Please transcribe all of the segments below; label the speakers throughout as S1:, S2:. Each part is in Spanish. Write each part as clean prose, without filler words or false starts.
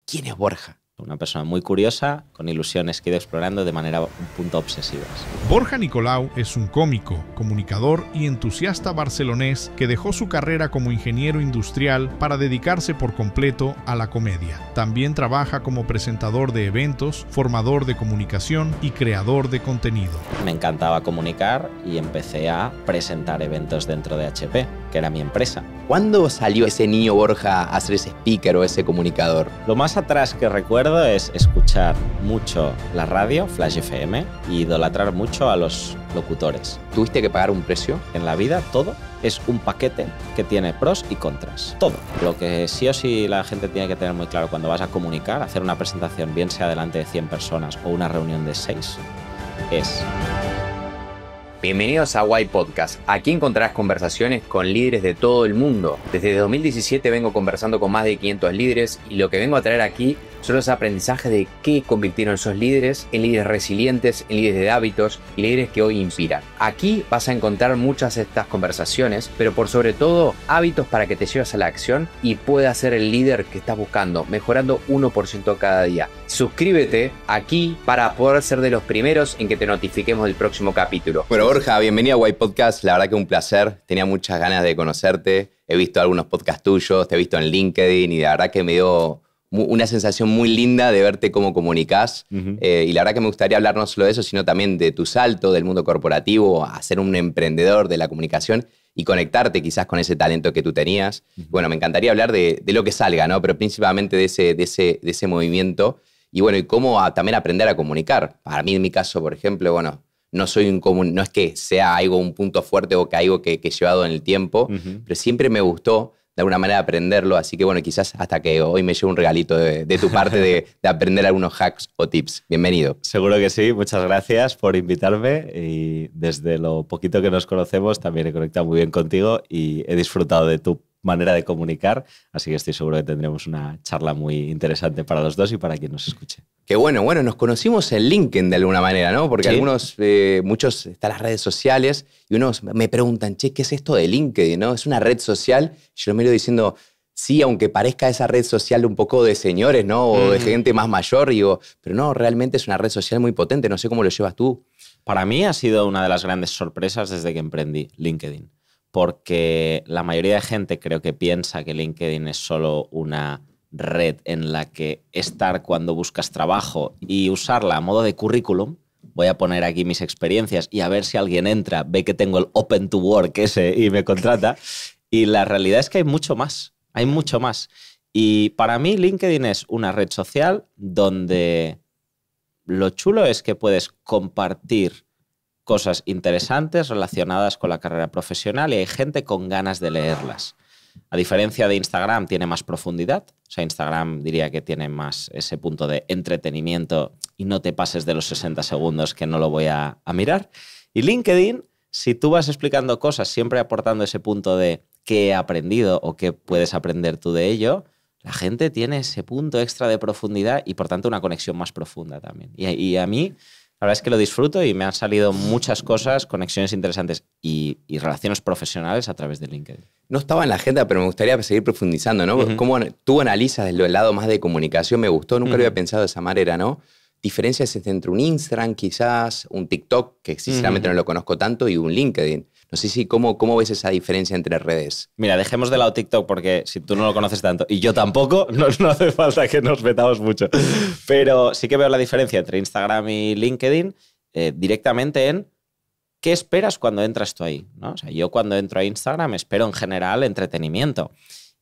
S1: ¿Quién es Borja?
S2: Una persona muy curiosa, con ilusiones que he ido explorando de manera un punto obsesivas.
S3: Borja Nicolau es un cómico, comunicador y entusiasta barcelonés que dejó su carrera como ingeniero industrial para dedicarse por completo a la comedia. También trabaja como presentador de eventos, formador de comunicación y creador de contenido.
S2: Me encantaba comunicar y empecé a presentar eventos dentro de HP, que era mi empresa.
S1: ¿Cuándo salió ese niño Borja a ser ese speaker o ese comunicador?
S2: Lo más atrás que recuerdo es escuchar mucho la radio, Flash FM, y idolatrar mucho a los locutores.
S1: ¿Tuviste que pagar un precio?
S2: En la vida todo es un paquete que tiene pros y contras. Todo. Lo que sí o sí la gente tiene que tener muy claro cuando vas a comunicar, hacer una presentación, bien sea delante de 100 personas o una reunión de 6, es...
S4: Bienvenidos a Why Podcast. Aquí encontrarás conversaciones con líderes de todo el mundo. Desde 2017 vengo conversando con más de 500 líderes y lo que vengo a traer aquí son los aprendizajes de qué convirtieron esos líderes en líderes resilientes, en líderes de hábitos y líderes que hoy inspiran. Aquí vas a encontrar muchas de estas conversaciones, pero por sobre todo hábitos para que te lleves a la acción y puedas ser el líder que estás buscando, mejorando 1% cada día. Suscríbete aquí para poder ser de los primeros en que te notifiquemos del próximo capítulo.
S1: Bueno, Borja, bienvenido a Why Podcast. La verdad que un placer. Tenía muchas ganas de conocerte. He visto algunos podcasts tuyos, te he visto en LinkedIn y la verdad que me dio una sensación muy linda de verte cómo comunicás. Y la verdad que me gustaría hablar no solo de eso, sino también de tu salto del mundo corporativo a ser un emprendedor de la comunicación y conectarte quizás con ese talento que tú tenías. Bueno, me encantaría hablar de lo que salga, ¿no? Pero principalmente de ese movimiento y bueno, y cómo también aprender a comunicar. Para mí, en mi caso, por ejemplo, bueno, no es que sea algo, un punto fuerte o que algo que he llevado en el tiempo, pero siempre me gustó de alguna manera aprenderlo, así que bueno, quizás hasta que hoy me lleve un regalito de tu parte de aprender algunos hacks o tips. Bienvenido.
S2: Seguro que sí, muchas gracias por invitarme y desde lo poquito que nos conocemos también he conectado muy bien contigo y he disfrutado de tu manera de comunicar, así que estoy seguro que tendremos una charla muy interesante para los dos y para quien nos escuche.
S1: Qué bueno, nos conocimos en LinkedIn de alguna manera, ¿no? Porque
S2: ¿Sí?
S1: Muchos están las redes sociales y unos me preguntan, che, ¿qué es esto de LinkedIn, no? Es una red social. Yo lo miro diciendo, sí, aunque parezca esa red social un poco de señores, ¿no? O de gente más mayor, digo, pero no, realmente es una red social muy potente. No sé cómo lo llevas tú.
S2: Para mí ha sido una de las grandes sorpresas desde que emprendí LinkedIn, porque la mayoría de gente creo que piensa que LinkedIn es solo una red en la que estar cuando buscas trabajo y usarla a modo de currículum. Voy a poner aquí mis experiencias y a ver si alguien entra, ve que tengo el Open to Work ese y me contrata. Y la realidad es que hay mucho más. Y para mí LinkedIn es una red social donde lo chulo es que puedes compartir cosas interesantes relacionadas con la carrera profesional y hay gente con ganas de leerlas. A diferencia de Instagram, tiene más profundidad. O sea, Instagram diría que tiene más ese punto de entretenimiento y no te pases de los 60 segundos que no lo voy a mirar. Y LinkedIn, si tú vas explicando cosas, siempre aportando ese punto de qué he aprendido o qué puedes aprender tú de ello, la gente tiene ese punto extra de profundidad y, por tanto, una conexión más profunda también. Y a mí, la verdad es que lo disfruto y me han salido muchas cosas, conexiones interesantes y relaciones profesionales a través de LinkedIn.
S1: No estaba en la agenda, pero me gustaría seguir profundizando, ¿no? ¿Cómo tú analizas desde el lado más de comunicación? Me gustó, nunca lo había pensado de esa manera, ¿no? Diferencias entre un Instagram, quizás, un TikTok, que sinceramente no lo conozco tanto, y un LinkedIn. No sé si cómo ves esa diferencia entre redes.
S2: Mira, dejemos de lado TikTok porque si tú no lo conoces tanto y yo tampoco, no hace falta que nos metamos mucho. Pero sí que veo la diferencia entre Instagram y LinkedIn directamente en qué esperas cuando entras tú ahí, ¿no? O sea, yo cuando entro a Instagram espero en general entretenimiento.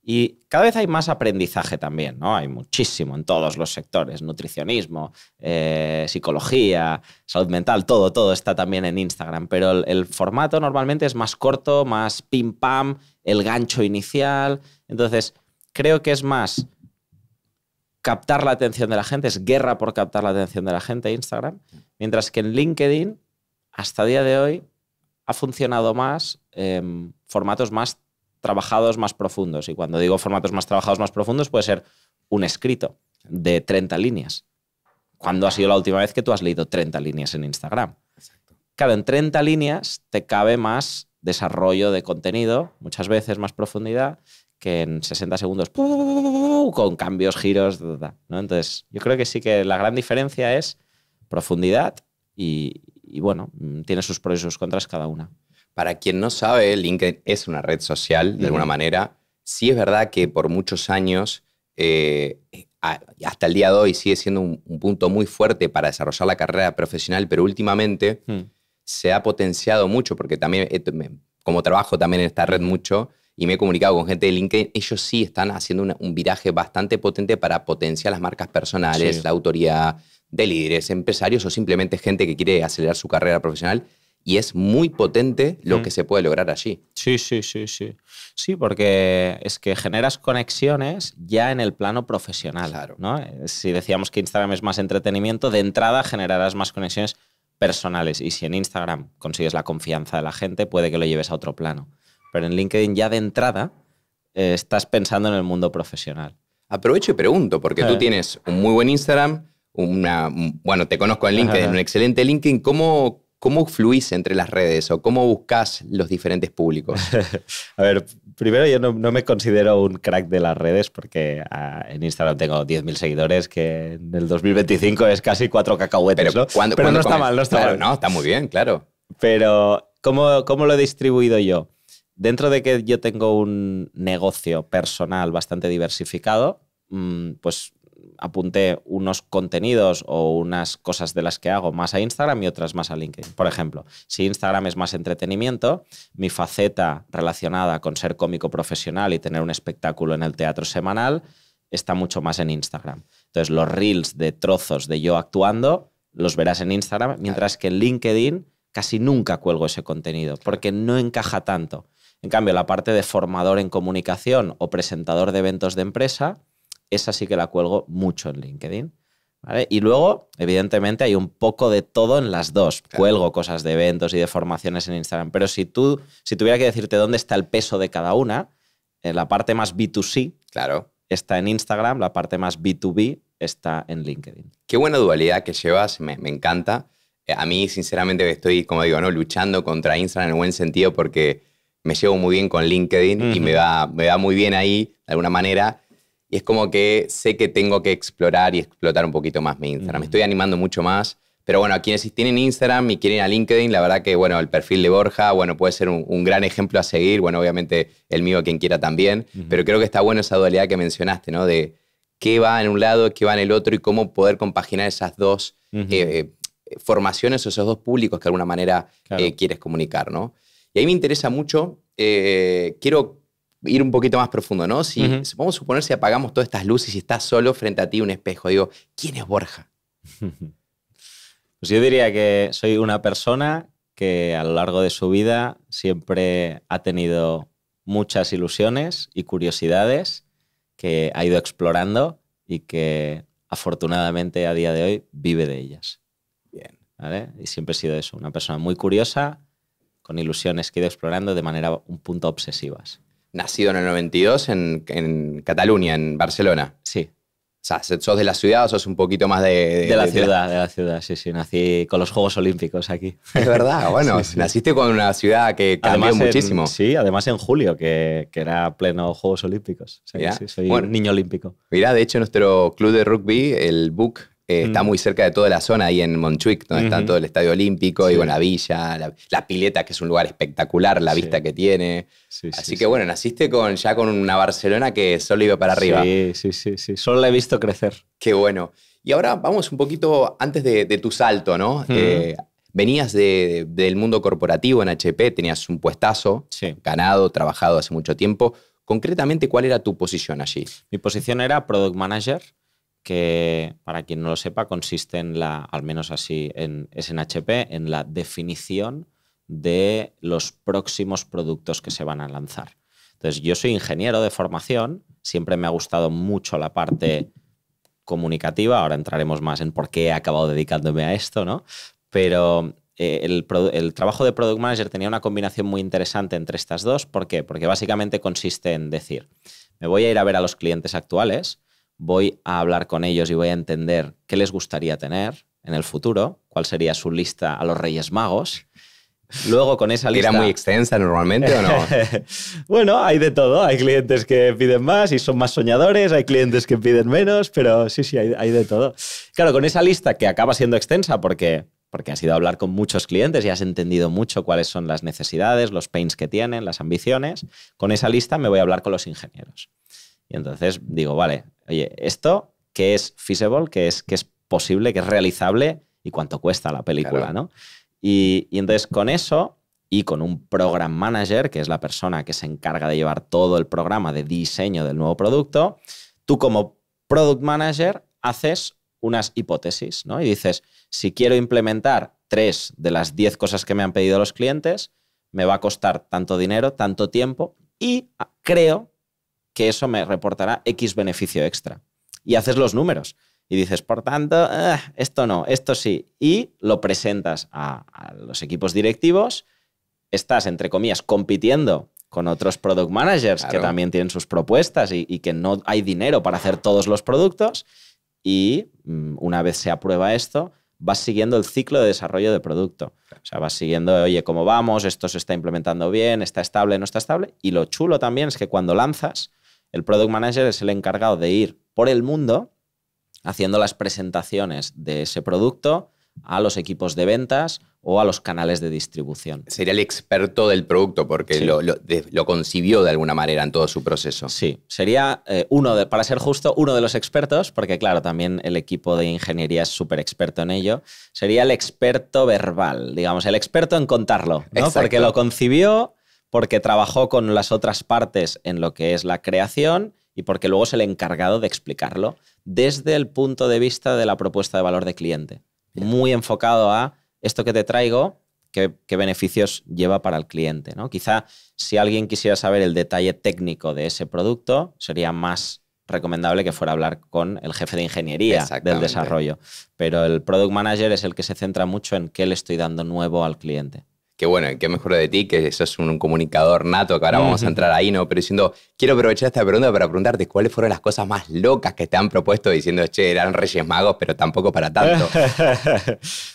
S2: Y cada vez hay más aprendizaje también, ¿no? Hay muchísimo en todos los sectores, nutricionismo, psicología, salud mental, todo está también en Instagram, pero el formato normalmente es más corto, más pim pam, el gancho inicial. Entonces, creo que es más captar la atención de la gente, es guerra por captar la atención de la gente Instagram, mientras que en LinkedIn, hasta día de hoy, ha funcionado más formatos más trabajados, más profundos. Y cuando digo formatos más trabajados, más profundos, puede ser un escrito de 30 líneas. ¿Cuándo ha sido la última vez que tú has leído 30 líneas en Instagram?
S1: Exacto.
S2: Claro, en 30 líneas te cabe más desarrollo de contenido, muchas veces más profundidad, que en 60 segundos con cambios, giros, ¿no? Entonces, yo creo que sí que la gran diferencia es profundidad y bueno, tiene sus pros y sus contras cada una.
S1: Para quien no sabe, LinkedIn es una red social, de alguna manera. Sí es verdad que por muchos años, hasta el día de hoy, sigue siendo un punto muy fuerte para desarrollar la carrera profesional, pero últimamente se ha potenciado mucho, porque también, como trabajo también en esta red mucho, y me he comunicado con gente de LinkedIn, ellos sí están haciendo un viraje bastante potente para potenciar las marcas personales, la autoridad de líderes, empresarios o simplemente gente que quiere acelerar su carrera profesional. Y es muy potente lo que se puede lograr allí.
S2: Sí. Sí, porque es que generas conexiones ya en el plano profesional.
S1: Claro.
S2: ¿no? Si decíamos que Instagram es más entretenimiento, de entrada generarás más conexiones personales. Y si en Instagram consigues la confianza de la gente, puede que lo lleves a otro plano. Pero en LinkedIn ya de entrada estás pensando en el mundo profesional.
S1: Aprovecho y pregunto, porque tú tienes un muy buen Instagram, bueno, te conozco en LinkedIn, un excelente LinkedIn. ¿Cómo fluís entre las redes o cómo buscas los diferentes públicos?
S2: A ver, primero yo no me considero un crack de las redes porque en Instagram tengo 10.000 seguidores, que en el 2025 es casi 4 cacahuetes,
S1: pero,
S2: ¿no? Pero no está mal, no está mal.
S1: No, está muy bien, claro.
S2: Pero, ¿cómo lo he distribuido yo? Dentro de que yo tengo un negocio personal bastante diversificado, pues apunté unos contenidos o unas cosas de las que hago más a Instagram y otras más a LinkedIn. Por ejemplo, si Instagram es más entretenimiento, mi faceta relacionada con ser cómico profesional y tener un espectáculo en el teatro semanal está mucho más en Instagram. Entonces, los reels de trozos de yo actuando los verás en Instagram, mientras que en LinkedIn casi nunca cuelgo ese contenido porque no encaja tanto. En cambio, la parte de formador en comunicación o presentador de eventos de empresa, esa sí que la cuelgo mucho en LinkedIn. ¿Vale? Y luego, evidentemente, hay un poco de todo en las dos. Claro. Cuelgo cosas de eventos y de formaciones en Instagram. Pero si tuviera que decirte dónde está el peso de cada una, la parte más B2C está en Instagram, la parte más B2B está en LinkedIn.
S1: Qué buena dualidad que llevas, me encanta. A mí, sinceramente, estoy, como digo, ¿no? luchando contra Instagram en el buen sentido porque me llevo muy bien con LinkedIn y me va muy bien ahí, de alguna manera. Y es como que sé que tengo que explorar y explotar un poquito más mi Instagram. Me estoy animando mucho más. Pero bueno, a quienes tienen Instagram y quieren ir a LinkedIn, la verdad que bueno, el perfil de Borja puede ser un gran ejemplo a seguir. Bueno, obviamente el mío quien quiera también. Pero creo que está bueno esa dualidad que mencionaste, ¿no? De qué va en un lado, qué va en el otro y cómo poder compaginar esas dos formaciones o esos dos públicos que de alguna manera quieres comunicar, ¿no? Y ahí me interesa mucho, quiero ir un poquito más profundo, ¿no? Vamos a suponer si apagamos todas estas luces y estás solo frente a ti un espejo. Digo, ¿quién es Borja?
S2: Pues yo diría que soy una persona que a lo largo de su vida siempre ha tenido muchas ilusiones y curiosidades que ha ido explorando y que afortunadamente a día de hoy vive de ellas.
S1: Bien.
S2: ¿Vale? Y siempre he sido eso, una persona muy curiosa, con ilusiones que he ido explorando de manera un punto obsesivas.
S1: Nacido en el 92 en Cataluña, en Barcelona.
S2: Sí.
S1: O sea, ¿sos de la ciudad o sos un poquito más de
S2: la ciudad, sí. Nací con los Juegos Olímpicos aquí.
S1: Es verdad, bueno, sí. Naciste con una ciudad que cambió muchísimo.
S2: Sí, además en julio, que era pleno Juegos Olímpicos. O sea, sí, soy un niño olímpico.
S1: Mirá, de hecho, nuestro club de rugby, el BUC, está muy cerca de toda la zona ahí en Montjuic, donde está todo el Estadio Olímpico y bueno, la villa, la pileta, que es un lugar espectacular, la vista que tiene. Así que bueno, naciste ya con una Barcelona que solo iba para arriba.
S2: Sí. Solo la he visto crecer.
S1: Qué bueno. Y ahora vamos un poquito antes de tu salto, ¿no? Venías del mundo corporativo en HP, tenías un puestazo, ganado, trabajado hace mucho tiempo. Concretamente, ¿cuál era tu posición allí?
S2: Mi posición era Product Manager, que para quien no lo sepa consiste en al menos así es en HP, en la definición de los próximos productos que se van a lanzar. Entonces, yo soy ingeniero de formación, siempre me ha gustado mucho la parte comunicativa, ahora entraremos más en por qué he acabado dedicándome a esto, ¿no? Pero el trabajo de Product Manager tenía una combinación muy interesante entre estas dos. ¿Por qué? Porque básicamente consiste en decir, me voy a ir a ver a los clientes actuales, voy a hablar con ellos y voy a entender qué les gustaría tener en el futuro, cuál sería su lista a los Reyes Magos, Luego con esa lista...
S1: ¿Era muy extensa normalmente o no?
S2: Bueno, hay de todo. Hay clientes que piden más y son más soñadores, hay clientes que piden menos, pero sí, hay de todo. Claro, con esa lista que acaba siendo extensa porque has ido a hablar con muchos clientes y has entendido mucho cuáles son las necesidades, los pains que tienen, las ambiciones, con esa lista me voy a hablar con los ingenieros. Y entonces digo, vale, oye, ¿esto qué es feasible, qué es posible, qué es realizable y cuánto cuesta la película, claro, ¿no? Y entonces con eso y con un program manager, que es la persona que se encarga de llevar todo el programa de diseño del nuevo producto, tú como product manager haces unas hipótesis, ¿no? Y dices, si quiero implementar 3 de las 10 cosas que me han pedido los clientes, me va a costar tanto dinero, tanto tiempo y creo que eso me reportará X beneficio extra. Y haces los números. Y dices, por tanto, esto no, esto sí. Y lo presentas a los equipos directivos. Estás, entre comillas, compitiendo con otros product managers, claro, que también tienen sus propuestas y que no hay dinero para hacer todos los productos. Y una vez se aprueba esto, vas siguiendo el ciclo de desarrollo de producto. O sea, vas siguiendo, oye, ¿cómo vamos? Esto se está implementando bien, está estable, no está estable. Y lo chulo también es que cuando lanzas, el product manager es el encargado de ir por el mundo haciendo las presentaciones de ese producto a los equipos de ventas o a los canales de distribución.
S1: Sería el experto del producto porque sí, lo concibió de alguna manera en todo su proceso.
S2: Sí, sería para ser justo, uno de los expertos, porque claro, también el equipo de ingeniería es súper experto en ello, sería el experto verbal, digamos, el experto en contarlo, ¿no? Porque lo concibió, porque trabajó con las otras partes en lo que es la creación y porque luego es el encargado de explicarlo desde el punto de vista de la propuesta de valor de cliente. Muy enfocado a esto que te traigo, qué beneficios lleva para el cliente, ¿no? Quizá si alguien quisiera saber el detalle técnico de ese producto, sería más recomendable que fuera a hablar con el jefe de ingeniería del desarrollo. Pero el product manager es el que se centra mucho en qué le estoy dando nuevo al cliente.
S1: Qué bueno, qué mejor de ti, que sos un comunicador nato, que ahora vamos a entrar ahí, ¿no? Pero diciendo, quiero aprovechar esta pregunta para preguntarte cuáles fueron las cosas más locas que te han propuesto diciendo, che, eran Reyes Magos, pero tampoco para tanto.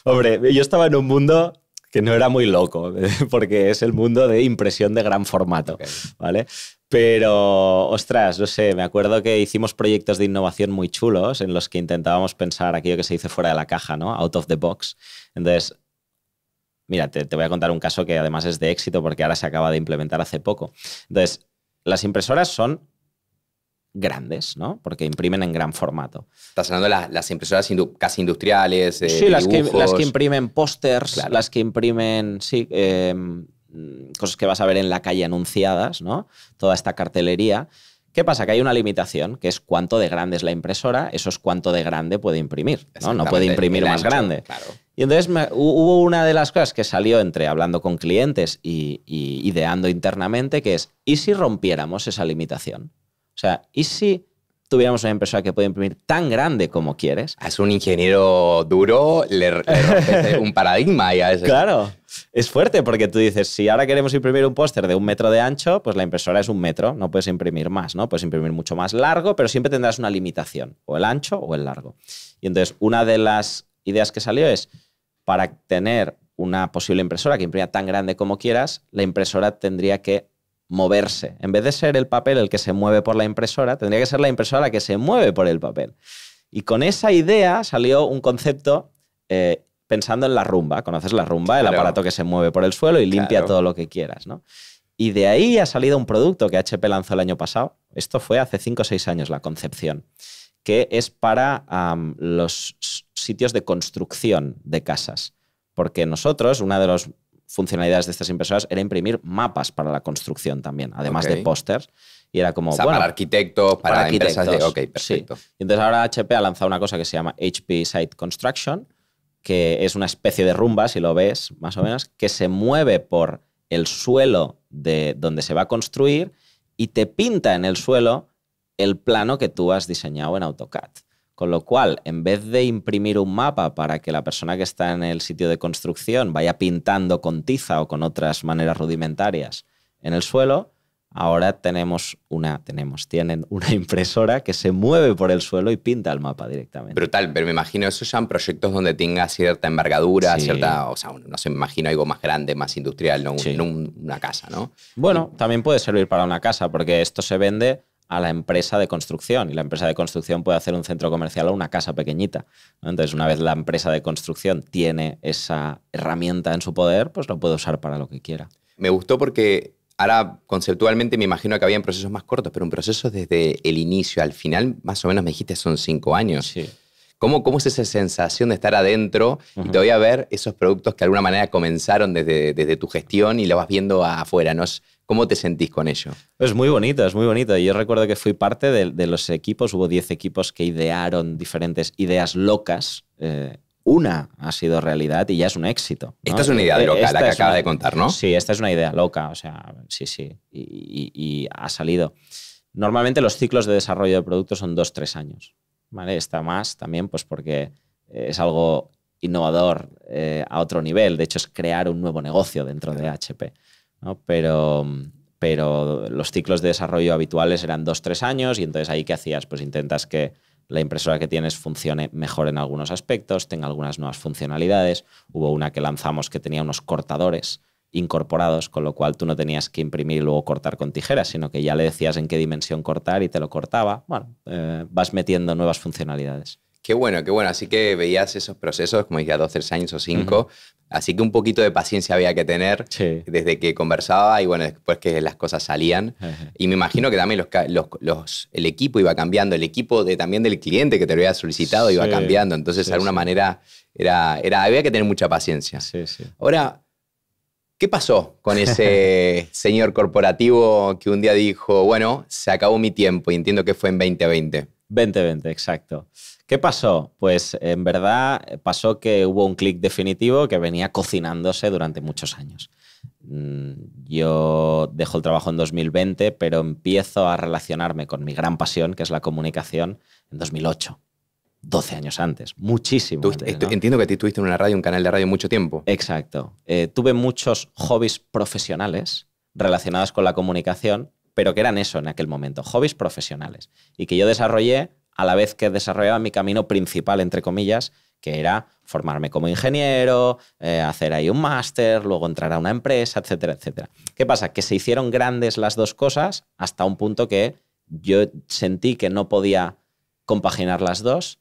S2: Hombre, yo estaba en un mundo que no era muy loco, porque es el mundo de impresión de gran formato, ¿vale? Pero, ostras, no sé, me acuerdo que hicimos proyectos de innovación muy chulos en los que intentábamos pensar aquello que se dice fuera de la caja, ¿no? Out of the box. Entonces, mira, te voy a contar un caso que además es de éxito porque ahora se acaba de implementar hace poco. Entonces, las impresoras son grandes, ¿no? Porque imprimen en gran formato.
S1: Estás hablando de las impresoras casi industriales,
S2: sí, las que imprimen pósters, claro, las que imprimen, sí, cosas que vas a ver en la calle anunciadas, ¿no? Toda esta cartelería. ¿Qué pasa? Que hay una limitación, que es cuánto de grande es la impresora, eso es cuánto de grande puede imprimir, ¿no? No puede imprimir más grande. Claro. Y entonces hubo una de las cosas que salió entre hablando con clientes y ideando internamente, que es, ¿y si rompiéramos esa limitación? O sea, ¿y si tuviéramos una impresora que puede imprimir tan grande como quieres?
S1: Es un ingeniero duro, le rompes un paradigma y a veces.
S2: Claro, es fuerte porque tú dices, si ahora queremos imprimir un póster de 1 metro de ancho, pues la impresora es 1 metro, no puedes imprimir más, ¿no? Puedes imprimir mucho más largo, pero siempre tendrás una limitación, o el ancho o el largo. Y entonces, una de las ideas que salió es, para tener una posible impresora que imprima tan grande como quieras, la impresora tendría que moverse. En vez de ser el papel el que se mueve por la impresora, tendría que ser la impresora la que se mueve por el papel. Y con esa idea salió un concepto pensando en la rumba. ¿Conoces la rumba? Claro. El aparato que se mueve por el suelo y limpia todo lo que quieras, ¿no? Y de ahí ha salido un producto que HP lanzó el año pasado. Esto fue hace 5 o 6 años la concepción, que es para los sitios de construcción de casas. Porque nosotros, una de las funcionalidades de estas impresoras era imprimir mapas para la construcción también, además de pósters. Y era como,
S1: para arquitectos, para empresas de... Ok, perfecto.
S2: Sí. Y entonces ahora HP ha lanzado una cosa que se llama HP Site Construction, que es una especie de rumba, si lo ves, más o menos, que se mueve por el suelo de donde se va a construir y te pinta en el suelo el plano que tú has diseñado en AutoCAD. Con lo cual, en vez de imprimir un mapa para que la persona que está en el sitio de construcción vaya pintando con tiza o con otras maneras rudimentarias en el suelo, Ahora tienen una impresora que se mueve por el suelo y pinta el mapa directamente.
S1: Brutal, pero me imagino esos ya en proyectos donde tenga cierta envergadura,
S2: Sí.
S1: o sea, no sé, me imagino algo más grande, más industrial, no,
S2: Sí.
S1: no una casa, ¿no?
S2: Bueno, también puede servir para una casa, porque esto se vende a la empresa de construcción y la empresa de construcción puede hacer un centro comercial o una casa pequeñita, ¿no? Entonces, una vez la empresa de construcción tiene esa herramienta en su poder, pues lo puede usar para lo que quiera.
S1: Me gustó porque ahora conceptualmente me imagino que habían procesos más cortos, pero un proceso desde el inicio al final, más o menos me dijiste, son 5 años.
S2: Sí.
S1: ¿Cómo es esa sensación de estar adentro y todavía ver esos productos que de alguna manera comenzaron desde tu gestión y lo vas viendo afuera, ¿no? ¿Cómo te sentís con ello?
S2: Es muy bonito, es muy bonito. Yo recuerdo que fui parte de los equipos, hubo 10 equipos que idearon diferentes ideas locas. Una ha sido realidad y ya es un éxito, ¿no?
S1: Esta es una idea loca,
S2: Esta
S1: la que
S2: es
S1: acabas
S2: una-
S1: de contar, ¿no?
S2: Sí, esta es una idea loca, o sea, sí. Y ha salido. Normalmente los ciclos de desarrollo de productos son 2-3 años, ¿vale? Está más también pues porque es algo innovador a otro nivel. De hecho, es crear un nuevo negocio dentro de HP, ¿no? Pero los ciclos de desarrollo habituales eran 2-3 años y entonces ahí ¿qué hacías? Pues intentas que la impresora que tienes funcione mejor en algunos aspectos, tenga algunas nuevas funcionalidades. Hubo una que lanzamos que tenía unos cortadores incorporados, con lo cual tú no tenías que imprimir y luego cortar con tijeras, sino que ya le decías en qué dimensión cortar y te lo cortaba. Bueno, vas metiendo nuevas funcionalidades.
S1: Qué bueno. Así que veías esos procesos, como dije, a 2-3 años o 5. Así que un poquito de paciencia había que tener desde que conversaba y bueno, después que las cosas salían. Y me imagino que también el equipo iba cambiando, el equipo también del cliente que te lo había solicitado iba cambiando. Entonces, de alguna manera, había que tener mucha paciencia.
S2: Sí.
S1: Ahora, ¿qué pasó con ese señor corporativo que un día dijo, bueno, se acabó mi tiempo y entiendo que fue en 2020?
S2: 2020, exacto. ¿Qué pasó? Pues en verdad pasó que hubo un clic definitivo que venía cocinándose durante muchos años. Yo dejo el trabajo en 2020, pero empiezo a relacionarme con mi gran pasión, que es la comunicación, en 2008. 12 años antes, muchísimo antes, ¿no?
S1: Entiendo que tú estuviste en una radio, un canal de radio mucho tiempo.
S2: Exacto. Tuve muchos hobbies profesionales relacionados con la comunicación, pero que eran eso en aquel momento, hobbies profesionales. Y que yo desarrollé a la vez que desarrollaba mi camino principal, entre comillas, que era formarme como ingeniero, hacer ahí un máster, luego entrar a una empresa, etcétera, etcétera. ¿Qué pasa? Que se hicieron grandes las dos cosas hasta un punto que yo sentí que no podía compaginar las dos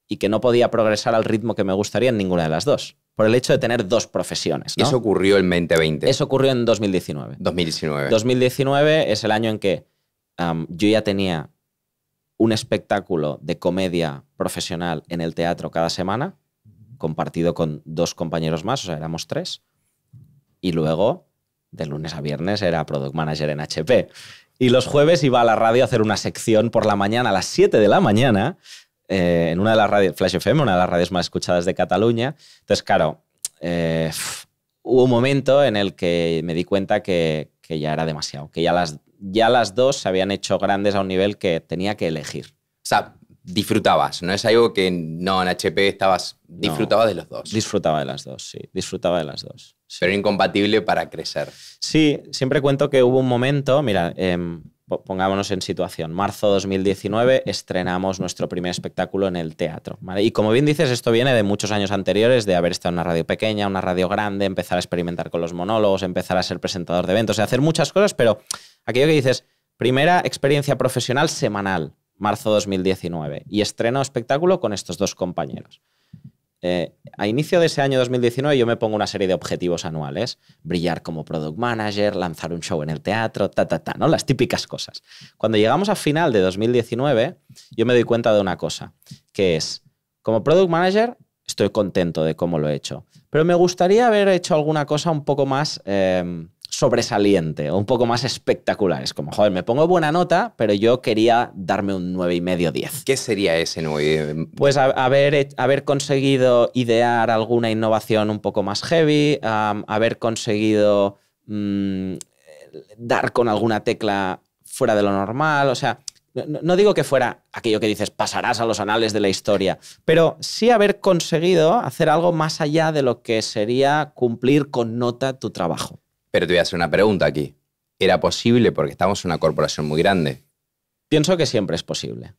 S2: y que no podía progresar al ritmo que me gustaría en ninguna de las dos, por el hecho de tener dos profesiones, ¿no?
S1: Eso ocurrió en 2020.
S2: Eso ocurrió en 2019.
S1: 2019.
S2: 2019 es el año en que yo ya tenía un espectáculo de comedia profesional en el teatro cada semana, compartido con 2 compañeros más, o sea, éramos 3. Y luego, de lunes a viernes, era Product Manager en HP. Y los jueves iba a la radio a hacer una sección por la mañana, a las 7 de la mañana, en una de las radios, Flash FM, una de las radios más escuchadas de Cataluña. Entonces, claro, hubo un momento en el que me di cuenta que ya era demasiado, que ya las dos se habían hecho grandes a un nivel que tenía que elegir.
S1: O sea, disfrutabas, no es algo que no, en HP disfrutabas de los dos.
S2: Disfrutaba de las dos, sí, disfrutaba de las dos. Sí.
S1: Pero incompatible para crecer.
S2: Sí, siempre cuento que hubo un momento, mira, pongámonos en situación, marzo 2019 estrenamos nuestro primer espectáculo en el teatro, ¿vale? Y como bien dices, esto viene de muchos años anteriores, de haber estado en una radio pequeña, una radio grande, empezar a experimentar con los monólogos, empezar a ser presentador de eventos, hacer muchas cosas, pero aquello que dices, primera experiencia profesional semanal, marzo 2019, y estreno espectáculo con estos 2 compañeros. A inicio de ese año 2019 yo me pongo una serie de objetivos anuales, brillar como product manager, lanzar un show en el teatro, ¿no? Las típicas cosas. Cuando llegamos a final de 2019, yo me doy cuenta de una cosa, que es, como product manager estoy contento de cómo lo he hecho, pero me gustaría haber hecho alguna cosa un poco más sobresaliente o un poco más espectacular. Es como, joder, me pongo buena nota, pero yo quería darme un 9,5, 10.
S1: ¿Qué sería ese 9?
S2: Pues haber conseguido idear alguna innovación un poco más heavy, haber conseguido dar con alguna tecla fuera de lo normal, o sea, no digo que fuera aquello que dices, pasarás a los anales de la historia, pero sí haber conseguido hacer algo más allá de lo que sería cumplir con nota tu trabajo.
S1: Pero te voy a hacer una pregunta aquí. era posible porque estamos en una corporación muy grande.
S2: Pienso que siempre es posible.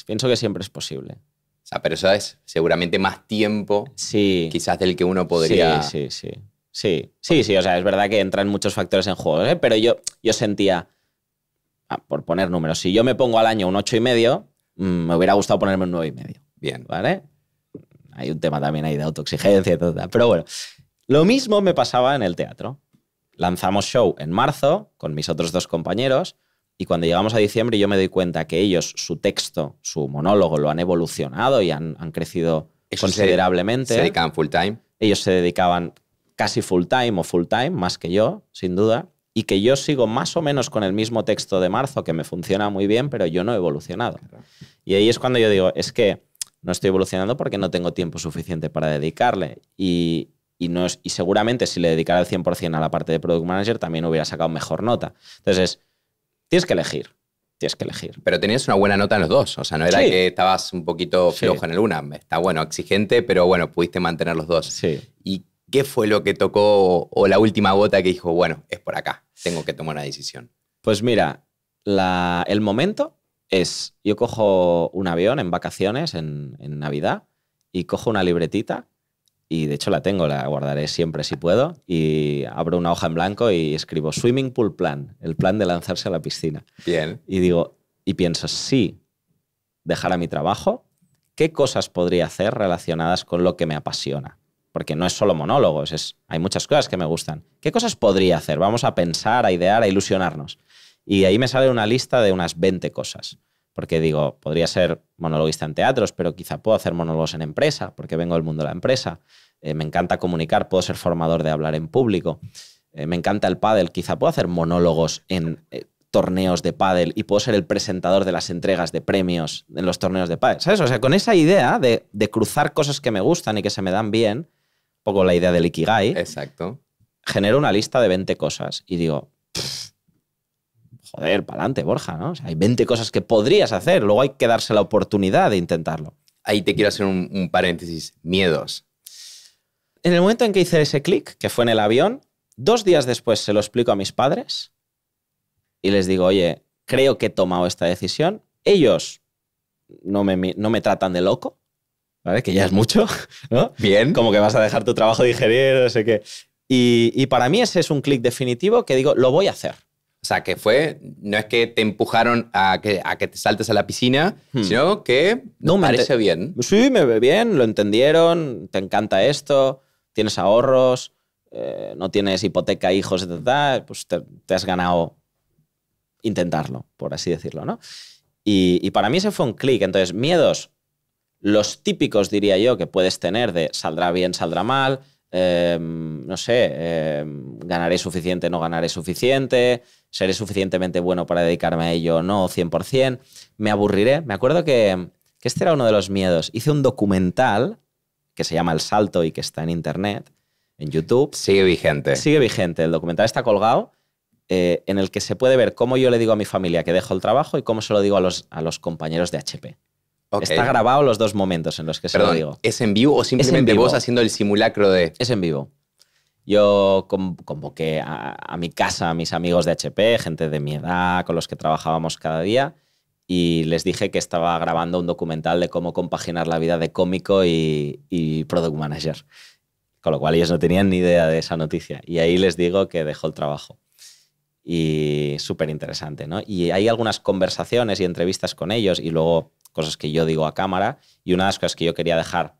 S2: Pienso que siempre es posible.
S1: O sea, pero eso es seguramente más tiempo
S2: Sí.
S1: quizás del que uno podría...
S2: Sí. O sea, es verdad que entran muchos factores en juego, ¿eh? Pero yo sentía, por poner números, si yo me pongo al año un 8,5, me hubiera gustado ponerme un 9,5.
S1: Bien.
S2: ¿Vale? Hay un tema también ahí de autoexigencia y todo. Pero bueno, lo mismo me pasaba en el teatro. Lanzamos show en marzo con mis otros 2 compañeros y cuando llegamos a diciembre yo me doy cuenta que ellos, su texto, su monólogo, lo han evolucionado y han crecido considerablemente.
S1: ¿Se dedicaban full time?
S2: Ellos se dedicaban casi full time o full time, más que yo, sin duda, y que yo sigo más o menos con el mismo texto de marzo, que me funciona muy bien, pero yo no he evolucionado. Y ahí es cuando yo digo, es que no estoy evolucionando porque no tengo tiempo suficiente para dedicarle. Y seguramente si le dedicara el 100% a la parte de Product Manager también hubiera sacado mejor nota. Entonces, tienes que elegir.
S1: Pero tenías una buena nota en los dos. O sea, no era
S2: Sí.
S1: que estabas un poquito flojo
S2: Sí.
S1: en el una. Está bueno, exigente, pero bueno, pudiste mantener los dos.
S2: Sí.
S1: ¿Y qué fue lo que tocó o la última gota que dijo, bueno, es por acá, tengo que tomar una decisión?
S2: Pues mira, el momento es, yo cojo un avión en vacaciones, en Navidad, y cojo una libretita, y de hecho la tengo, la guardaré siempre si puedo, y abro una hoja en blanco y escribo Swimming Pool Plan, el plan de lanzarse a la piscina.
S1: Bien.
S2: Y pienso, si dejara mi trabajo, ¿qué cosas podría hacer relacionadas con lo que me apasiona? Porque no es solo monólogos, hay muchas cosas que me gustan. ¿Qué cosas podría hacer? Vamos a pensar, a idear, a ilusionarnos. Y ahí me sale una lista de unas 20 cosas. Porque digo, podría ser monologuista en teatros, pero quizá puedo hacer monólogos en empresa, porque vengo del mundo de la empresa. Me encanta comunicar, puedo ser formador de hablar en público. Me encanta el pádel, quizá puedo hacer monólogos en torneos de pádel y puedo ser el presentador de las entregas de premios en los torneos de pádel. ¿Sabes? O sea, con esa idea de cruzar cosas que me gustan y que se me dan bien, un poco la idea del Ikigai,
S1: Exacto.
S2: genero una lista de 20 cosas y digo, joder, pa'lante, Borja, ¿no? O sea, hay 20 cosas que podrías hacer, luego hay que darse la oportunidad de intentarlo.
S1: Ahí te quiero hacer un paréntesis. Miedos.
S2: En el momento en que hice ese clic, que fue en el avión, 2 días después se lo explico a mis padres y les digo, oye, creo que he tomado esta decisión. Ellos no me tratan de loco, ¿vale? Que ya es mucho, ¿no?
S1: Bien.
S2: Como que vas a dejar tu trabajo de ingeniero, no sé qué. Y para mí ese es un clic definitivo que digo, lo voy a hacer.
S1: O sea, que no es que te empujaron a que te saltes a la piscina, sino que
S2: No,
S1: me parece bien.
S2: Sí, me ve bien, lo entendieron, te encanta esto, tienes ahorros, no tienes hipoteca, hijos, etc. Pues te has ganado intentarlo, por así decirlo, ¿no? Y para mí ese fue un clic. Entonces, miedos, los típicos, diría yo, que puedes tener de saldrá bien, saldrá mal, no sé, ganaré suficiente, no ganaré suficiente, seré suficientemente bueno para dedicarme a ello o no, 100%, me aburriré. Me acuerdo que este era uno de los miedos. Hice un documental que se llama El Salto y que está en internet, en YouTube.
S1: Sigue vigente.
S2: Sigue vigente. El documental está colgado, en el que se puede ver cómo yo le digo a mi familia que dejo el trabajo y cómo se lo digo a los compañeros de HP.
S1: Ok.
S2: Está grabado los 2 momentos en los que se lo digo.
S1: ¿Es en vivo o simplemente
S2: vivo.
S1: vos haciendo el simulacro de...?
S2: Es en vivo. Yo convoqué a mi casa a mis amigos de HP, gente de mi edad, con los que trabajábamos cada día, y les dije que estaba grabando un documental de cómo compaginar la vida de cómico y product manager. Con lo cual ellos no tenían ni idea de esa noticia. Y ahí les digo que dejo el trabajo. Y súper interesante, ¿no? Y hay algunas conversaciones y entrevistas con ellos y luego cosas que yo digo a cámara, y una de las cosas que yo quería dejar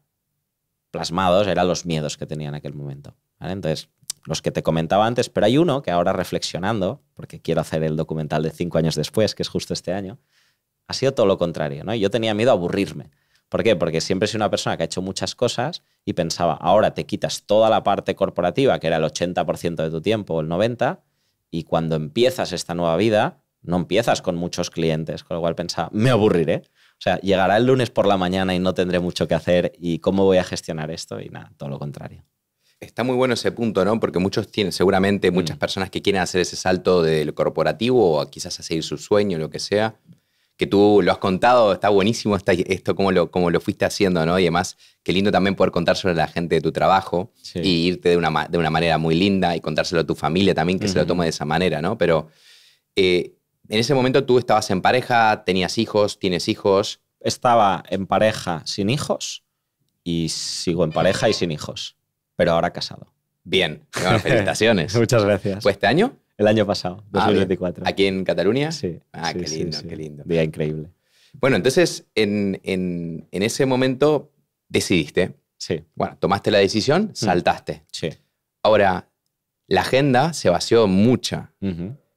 S2: plasmados eran los miedos que tenía en aquel momento, ¿vale? Entonces, los que te comentaba antes, pero hay uno que ahora reflexionando, porque quiero hacer el documental de 5 años después, que es justo este año, ha sido todo lo contrario, ¿no? Yo tenía miedo a aburrirme. ¿Por qué? Porque siempre soy una persona que ha hecho muchas cosas y pensaba, ahora te quitas toda la parte corporativa, que era el 80% de tu tiempo o el 90%, y cuando empiezas esta nueva vida, no empiezas con muchos clientes, con lo cual pensaba, me aburriré. O sea, llegará el lunes por la mañana y no tendré mucho que hacer y cómo voy a gestionar esto y nada, todo lo contrario.
S1: Está muy bueno ese punto, ¿no? Porque muchos tienen, seguramente muchas personas que quieren hacer ese salto del corporativo o quizás a seguir su sueño, lo que sea, que tú lo has contado, está buenísimo esto cómo lo fuiste haciendo, ¿no? Y además, qué lindo también poder contar sobre la gente de tu trabajo y irte de una manera muy linda y contárselo a tu familia también, que se lo tome de esa manera, ¿no? Pero en ese momento tú estabas en pareja, tenías hijos, tienes hijos.
S2: Estaba en pareja sin hijos y sigo en pareja y sin hijos, pero ahora casado.
S1: Bien, bueno, felicitaciones.
S2: Muchas gracias.
S1: ¿Fue este año?
S2: El año pasado, 2024.
S1: ¿Aquí en Cataluña?
S2: Sí.
S1: Ah,
S2: sí,
S1: qué lindo,
S2: sí.
S1: qué lindo.
S2: Día increíble.
S1: Bueno, entonces en ese momento decidiste.
S2: Sí.
S1: Bueno, tomaste la decisión, saltaste.
S2: Sí.
S1: Ahora, la agenda se vació mucha.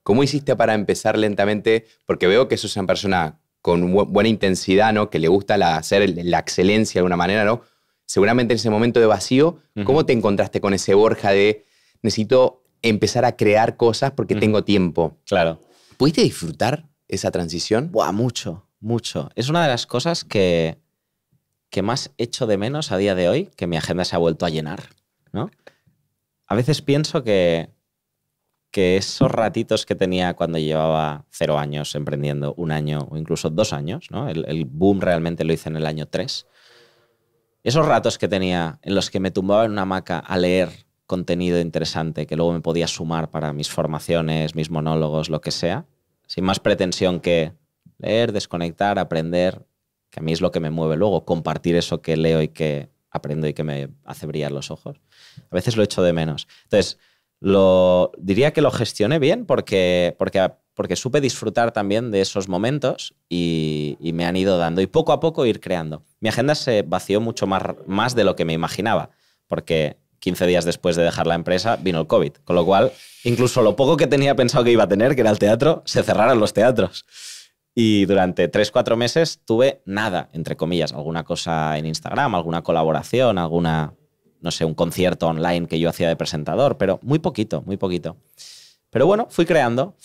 S1: ¿Cómo hiciste para empezar lentamente? Porque veo que sos una persona con buena intensidad, ¿no? Que le gusta hacer la excelencia de alguna manera, ¿no? Seguramente en ese momento de vacío, ¿cómo te encontraste con ese Borja de necesito empezar a crear cosas porque tengo tiempo?
S2: Claro.
S1: ¿Pudiste disfrutar esa transición?
S2: Buah, mucho, mucho. Es una de las cosas que más echo de menos a día de hoy, que mi agenda se ha vuelto a llenar, ¿no? A veces pienso que esos ratitos que tenía cuando llevaba 0 años emprendiendo, 1 año o incluso 2 años, ¿no? El boom realmente lo hice en el año 3. Esos ratos que tenía en los que me tumbaba en una hamaca a leer contenido interesante que luego me podía sumar para mis formaciones, mis monólogos, lo que sea, sin más pretensión que leer, desconectar, aprender, que a mí es lo que me mueve luego, compartir eso que leo y que aprendo y que me hace brillar los ojos. A veces lo echo de menos. Entonces, diría que lo gestioné bien porque supe disfrutar también de esos momentos y me han ido dando. Y poco a poco ir creando. Mi agenda se vació mucho más de lo que me imaginaba, porque 15 días después de dejar la empresa vino el COVID. Con lo cual, incluso lo poco que tenía pensado que iba a tener, que era el teatro, se cerraron los teatros. Y durante 3-4 meses tuve nada, entre comillas. Alguna cosa en Instagram, alguna colaboración, no sé, un concierto online que yo hacía de presentador, pero muy poquito, muy poquito. Pero bueno, fui creando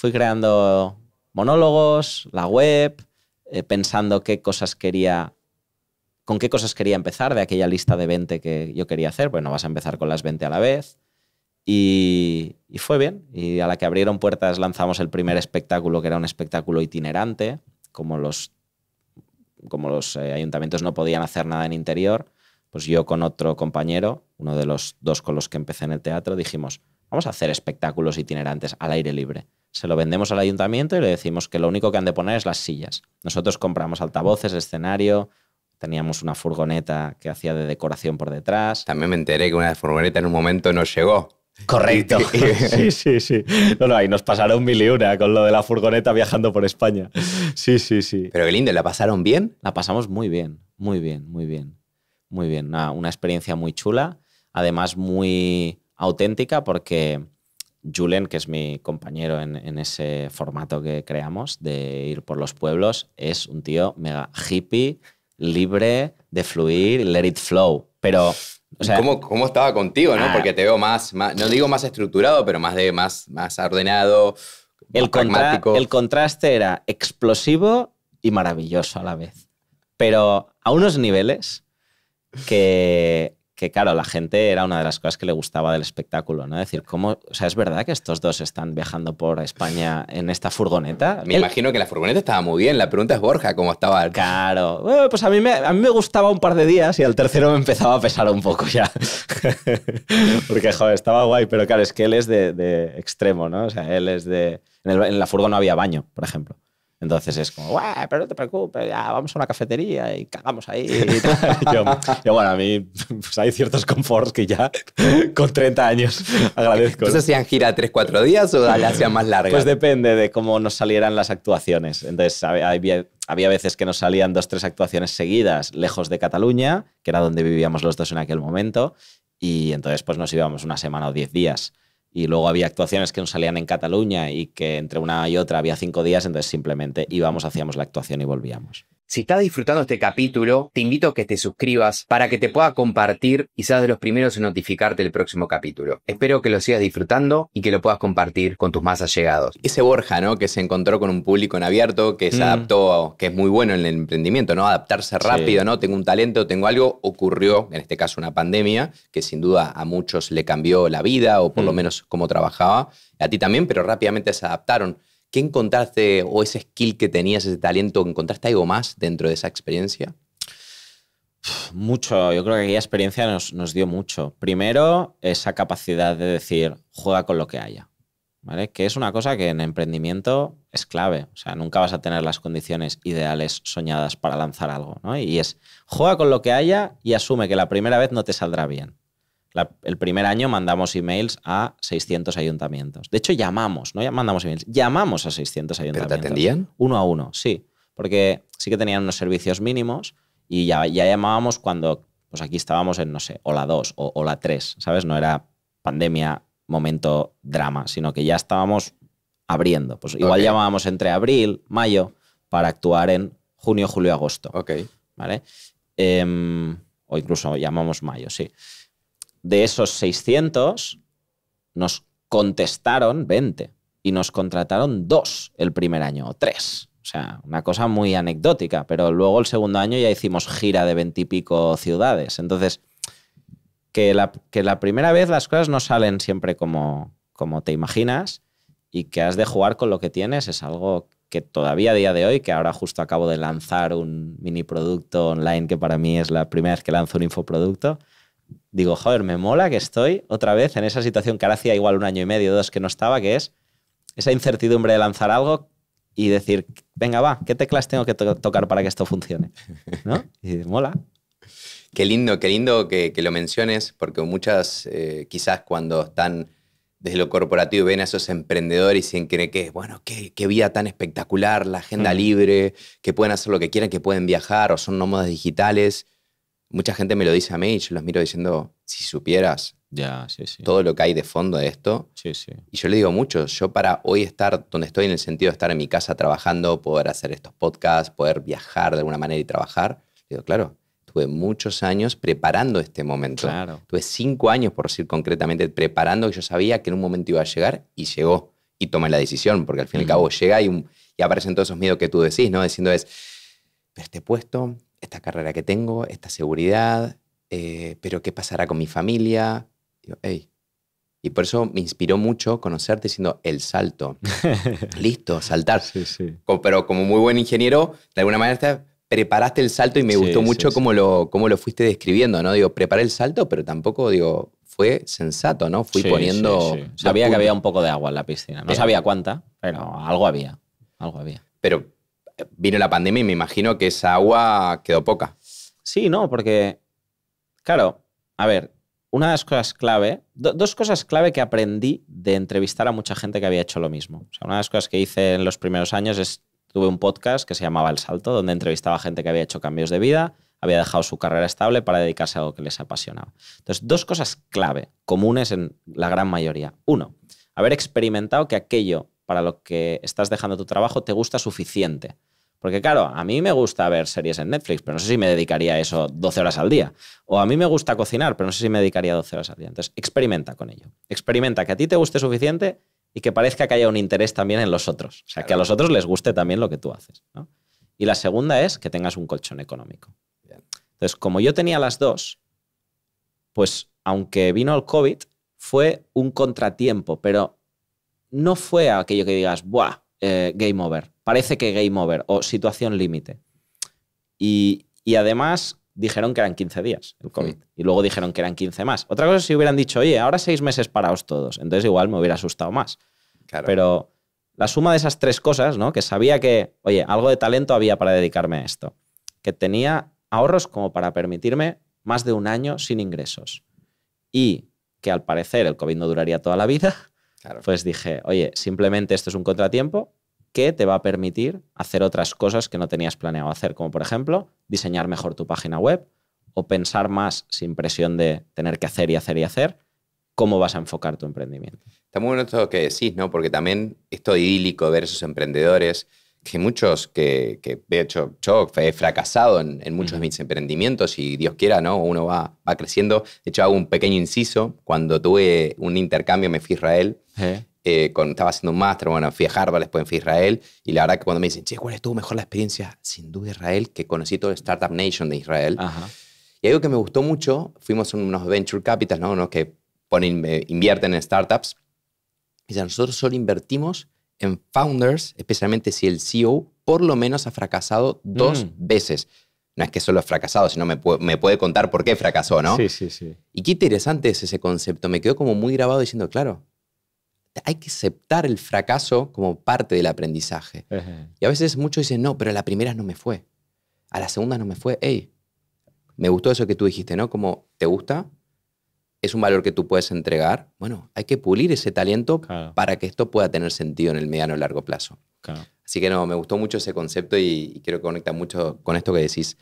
S2: monólogos, la web, pensando con qué cosas quería empezar de aquella lista de 20 que yo quería hacer. Bueno, vas a empezar con las 20 a la vez. Y fue bien. Y a la que abrieron puertas lanzamos el primer espectáculo, que era un espectáculo itinerante. Como los ayuntamientos no podían hacer nada en interior, pues yo con otro compañero, uno de los 2 con los que empecé en el teatro, dijimos, vamos a hacer espectáculos itinerantes al aire libre. Se lo vendemos al ayuntamiento y le decimos que lo único que han de poner es las sillas. Nosotros compramos altavoces, escenario, teníamos una furgoneta que hacía de decoración por detrás.
S1: También me enteré que una furgoneta en un momento no llegó.
S2: Correcto. Sí. No, ahí nos pasaron 1000 y una con lo de la furgoneta viajando por España. Sí.
S1: Pero qué lindo, ¿la pasaron bien?
S2: La pasamos muy bien. Una experiencia muy chula, además muy auténtica, porque Julen, que es mi compañero en ese formato que creamos de ir por los pueblos, es un tío mega hippie, libre de fluir, let it flow. Pero, o sea,
S1: ¿Cómo estaba contigo, no? Porque te veo más, no digo más estructurado, pero más ordenado, más pragmático.
S2: El contraste era explosivo y maravilloso a la vez. Pero a unos niveles que claro, la gente era una de las cosas que le gustaba del espectáculo, ¿no? Es decir, ¿es verdad que estos dos están viajando por España en esta furgoneta?
S1: Me imagino que la furgoneta estaba muy bien. La pregunta es, Borja, ¿cómo estaba?
S2: Claro. Bueno, pues a mí me gustaba un par de días y al tercero me empezaba a pesar un poco ya. Porque, joder, estaba guay, pero claro, es que él es de extremo, ¿no? O sea, él es de... En la furgo no había baño, por ejemplo. Entonces es como, pero no te preocupes, ya vamos a una cafetería y cagamos ahí. Y tal. Yo, bueno, a mí pues hay ciertos conforts que ya con 30 años agradezco.
S1: ¿Entonces hacían gira 3-4 días o la hacían más larga?
S2: Pues depende de cómo nos salieran las actuaciones. Entonces había veces que nos salían 2-3 actuaciones seguidas lejos de Cataluña, que era donde vivíamos los dos en aquel momento, y entonces pues nos íbamos 1 semana o 10 días. Y luego había actuaciones que nos salían en Cataluña y que entre una y otra había 5 días, entonces simplemente íbamos, hacíamos la actuación y volvíamos.
S4: Si estás disfrutando este capítulo, te invito a que te suscribas para que te pueda compartir y seas de los primeros en notificarte el próximo capítulo. Espero que lo sigas disfrutando y que lo puedas compartir con tus más allegados.
S1: Ese Borja, ¿no? Que se encontró con un público en abierto, que se adaptó, que es muy bueno en el emprendimiento, ¿no? Adaptarse rápido, ¿no? Tengo un talento, tengo algo. Ocurrió, en este caso, una pandemia, que sin duda a muchos le cambió la vida o por lo menos cómo trabajaba. A ti también, pero rápidamente se adaptaron. ¿Qué encontraste o ese skill que tenías, ese talento, encontraste algo más dentro de esa experiencia?
S2: Mucho. Yo creo que aquella experiencia nos dio mucho. Primero, esa capacidad de decir, juega con lo que haya. ¿Vale? Que es una cosa que en emprendimiento es clave. O sea, nunca vas a tener las condiciones ideales soñadas para lanzar algo, ¿no? Y es, juega con lo que haya y asume que la primera vez no te saldrá bien. El primer año mandamos emails a 600 ayuntamientos. De hecho, llamamos, no mandamos emails, llamamos a 600 ayuntamientos.
S1: ¿Pero te atendían?
S2: Uno a uno, sí. Porque sí que tenían unos servicios mínimos y ya llamábamos cuando, pues aquí estábamos en, no sé, ola 2 o ola 3, ¿sabes? No era pandemia, momento drama, sino que ya estábamos abriendo. Pues igual llamábamos entre abril, mayo, para actuar en junio, julio, agosto. ¿Vale? O incluso llamamos mayo, sí. De esos 600, nos contestaron 20 y nos contrataron 2 el primer año, o 3. O sea, una cosa muy anecdótica, pero luego el segundo año ya hicimos gira de 20 y pico ciudades. Entonces, que la primera vez las cosas no salen siempre como te imaginas y que has de jugar con lo que tienes es algo que todavía a día de hoy, que ahora justo acabo de lanzar un mini producto online que para mí es la primera vez que lanzo un infoproducto, digo, joder, me mola que estoy otra vez en esa situación que ahora hacía igual 1 año y medio, 2 que no estaba, que es esa incertidumbre de lanzar algo y decir, venga, va, ¿qué teclas tengo que tocar para que esto funcione? ¿No? Y mola.
S1: Qué lindo que lo menciones, porque muchas quizás cuando están desde lo corporativo ven a esos emprendedores y creen que, bueno, qué vida tan espectacular, la agenda libre, que pueden hacer lo que quieran, que pueden viajar o son nómadas digitales. Mucha gente me lo dice a mí y yo los miro diciendo, si supieras todo lo que hay de fondo de esto.
S2: Sí, sí.
S1: Y yo le digo mucho, yo para hoy estar donde estoy en el sentido de estar en mi casa trabajando, poder hacer estos podcasts, poder viajar de alguna manera y trabajar, digo, claro, tuve muchos años preparando este momento.
S2: Claro.
S1: Tuve 5 años, por decir concretamente, preparando que yo sabía que en un momento iba a llegar y llegó. Y tomé la decisión, porque al fin y al cabo llega y aparecen todos esos miedos que tú decís, ¿no? Diciendo pero este puesto, esta carrera que tengo, esta seguridad, pero ¿qué pasará con mi familia? Digo, y por eso me inspiró mucho conocerte diciendo el salto. Listo, saltar.
S2: Sí, sí.
S1: Pero como muy buen ingeniero, de alguna manera preparaste el salto y me gustó mucho cómo lo fuiste describiendo, ¿no? Digo, preparé el salto, pero tampoco, digo, fue sensato, ¿no? Fui poniendo...
S2: Sí. Sabía que había un poco de agua en la piscina. No sabía cuánta, pero algo había. Algo había.
S1: Pero vino la pandemia y me imagino que esa agua quedó poca.
S2: Sí, no, porque, claro, a ver, una de las cosas clave, 2 cosas clave que aprendí de entrevistar a mucha gente que había hecho lo mismo. O sea, una de las cosas que hice en los primeros años es tuve un podcast que se llamaba El Salto, donde entrevistaba a gente que había hecho cambios de vida, había dejado su carrera estable para dedicarse a algo que les apasionaba. Entonces, 2 cosas clave, comunes en la gran mayoría. 1, haber experimentado que aquello para lo que estás dejando tu trabajo te gusta suficiente. Porque claro, a mí me gusta ver series en Netflix, pero no sé si me dedicaría a eso 12 horas al día. O a mí me gusta cocinar, pero no sé si me dedicaría 12 horas al día. Entonces, experimenta con ello. Experimenta que a ti te guste suficiente y que parezca que haya un interés también en los otros. O sea, que a los otros les guste también lo que tú haces, ¿no? Y la segunda es que tengas un colchón económico. Bien. Entonces, como yo tenía las 2, pues aunque vino el COVID, fue un contratiempo, pero no fue aquello que digas, ¡buah! Game over. Parece que game over o situación límite. Y además dijeron que eran 15 días el COVID. Y luego dijeron que eran 15 más. Otra cosa es si hubieran dicho, oye, ahora 6 meses paraos todos. Entonces igual me hubiera asustado más.
S1: Claro.
S2: Pero la suma de esas 3 cosas, ¿no? Que sabía que, oye, algo de talento había para dedicarme a esto. Que tenía ahorros como para permitirme más de 1 año sin ingresos. Y que al parecer el COVID no duraría toda la vida. Claro. Pues dije, oye, simplemente esto es un contratiempo que te va a permitir hacer otras cosas que no tenías planeado hacer, como por ejemplo, diseñar mejor tu página web o pensar más sin presión de tener que hacer y hacer y hacer, cómo vas a enfocar tu emprendimiento.
S1: Está muy bueno esto que decís, ¿no? Porque también esto idílico de ver esos emprendedores, que muchos que de hecho yo he fracasado en muchos de mis emprendimientos y Dios quiera, ¿no? Uno va creciendo. De hecho, hago un pequeño inciso. Cuando tuve un intercambio me fui a Israel. Cuando estaba haciendo un máster, bueno, fui a Harvard, después fui a Israel, y la verdad que cuando me dicen, che, ¿cuál estuvo mejor la experiencia? Sin duda Israel, que conocí todo el Startup Nation de Israel.
S2: Ajá.
S1: Y algo que me gustó mucho, fuimos unos venture capital, ¿no? Unos que invierten en startups, y nosotros solo invertimos en founders, especialmente si el CEO por lo menos ha fracasado 2 veces. No es que solo ha fracasado, sino me puede contar por qué fracasó, ¿no?
S2: Sí.
S1: Y qué interesante es ese concepto. Me quedó como muy grabado diciendo, claro, hay que aceptar el fracaso como parte del aprendizaje. Y a veces muchos dicen, no, pero a la primera no me fue. A la segunda no me fue. Hey, me gustó eso que tú dijiste, ¿no? Como, ¿te gusta? ¿Es un valor que tú puedes entregar? Bueno, hay que pulir ese talento para que esto pueda tener sentido en el mediano o largo plazo.
S2: Claro.
S1: Así que no, me gustó mucho ese concepto y creo que conecta mucho con esto que decís.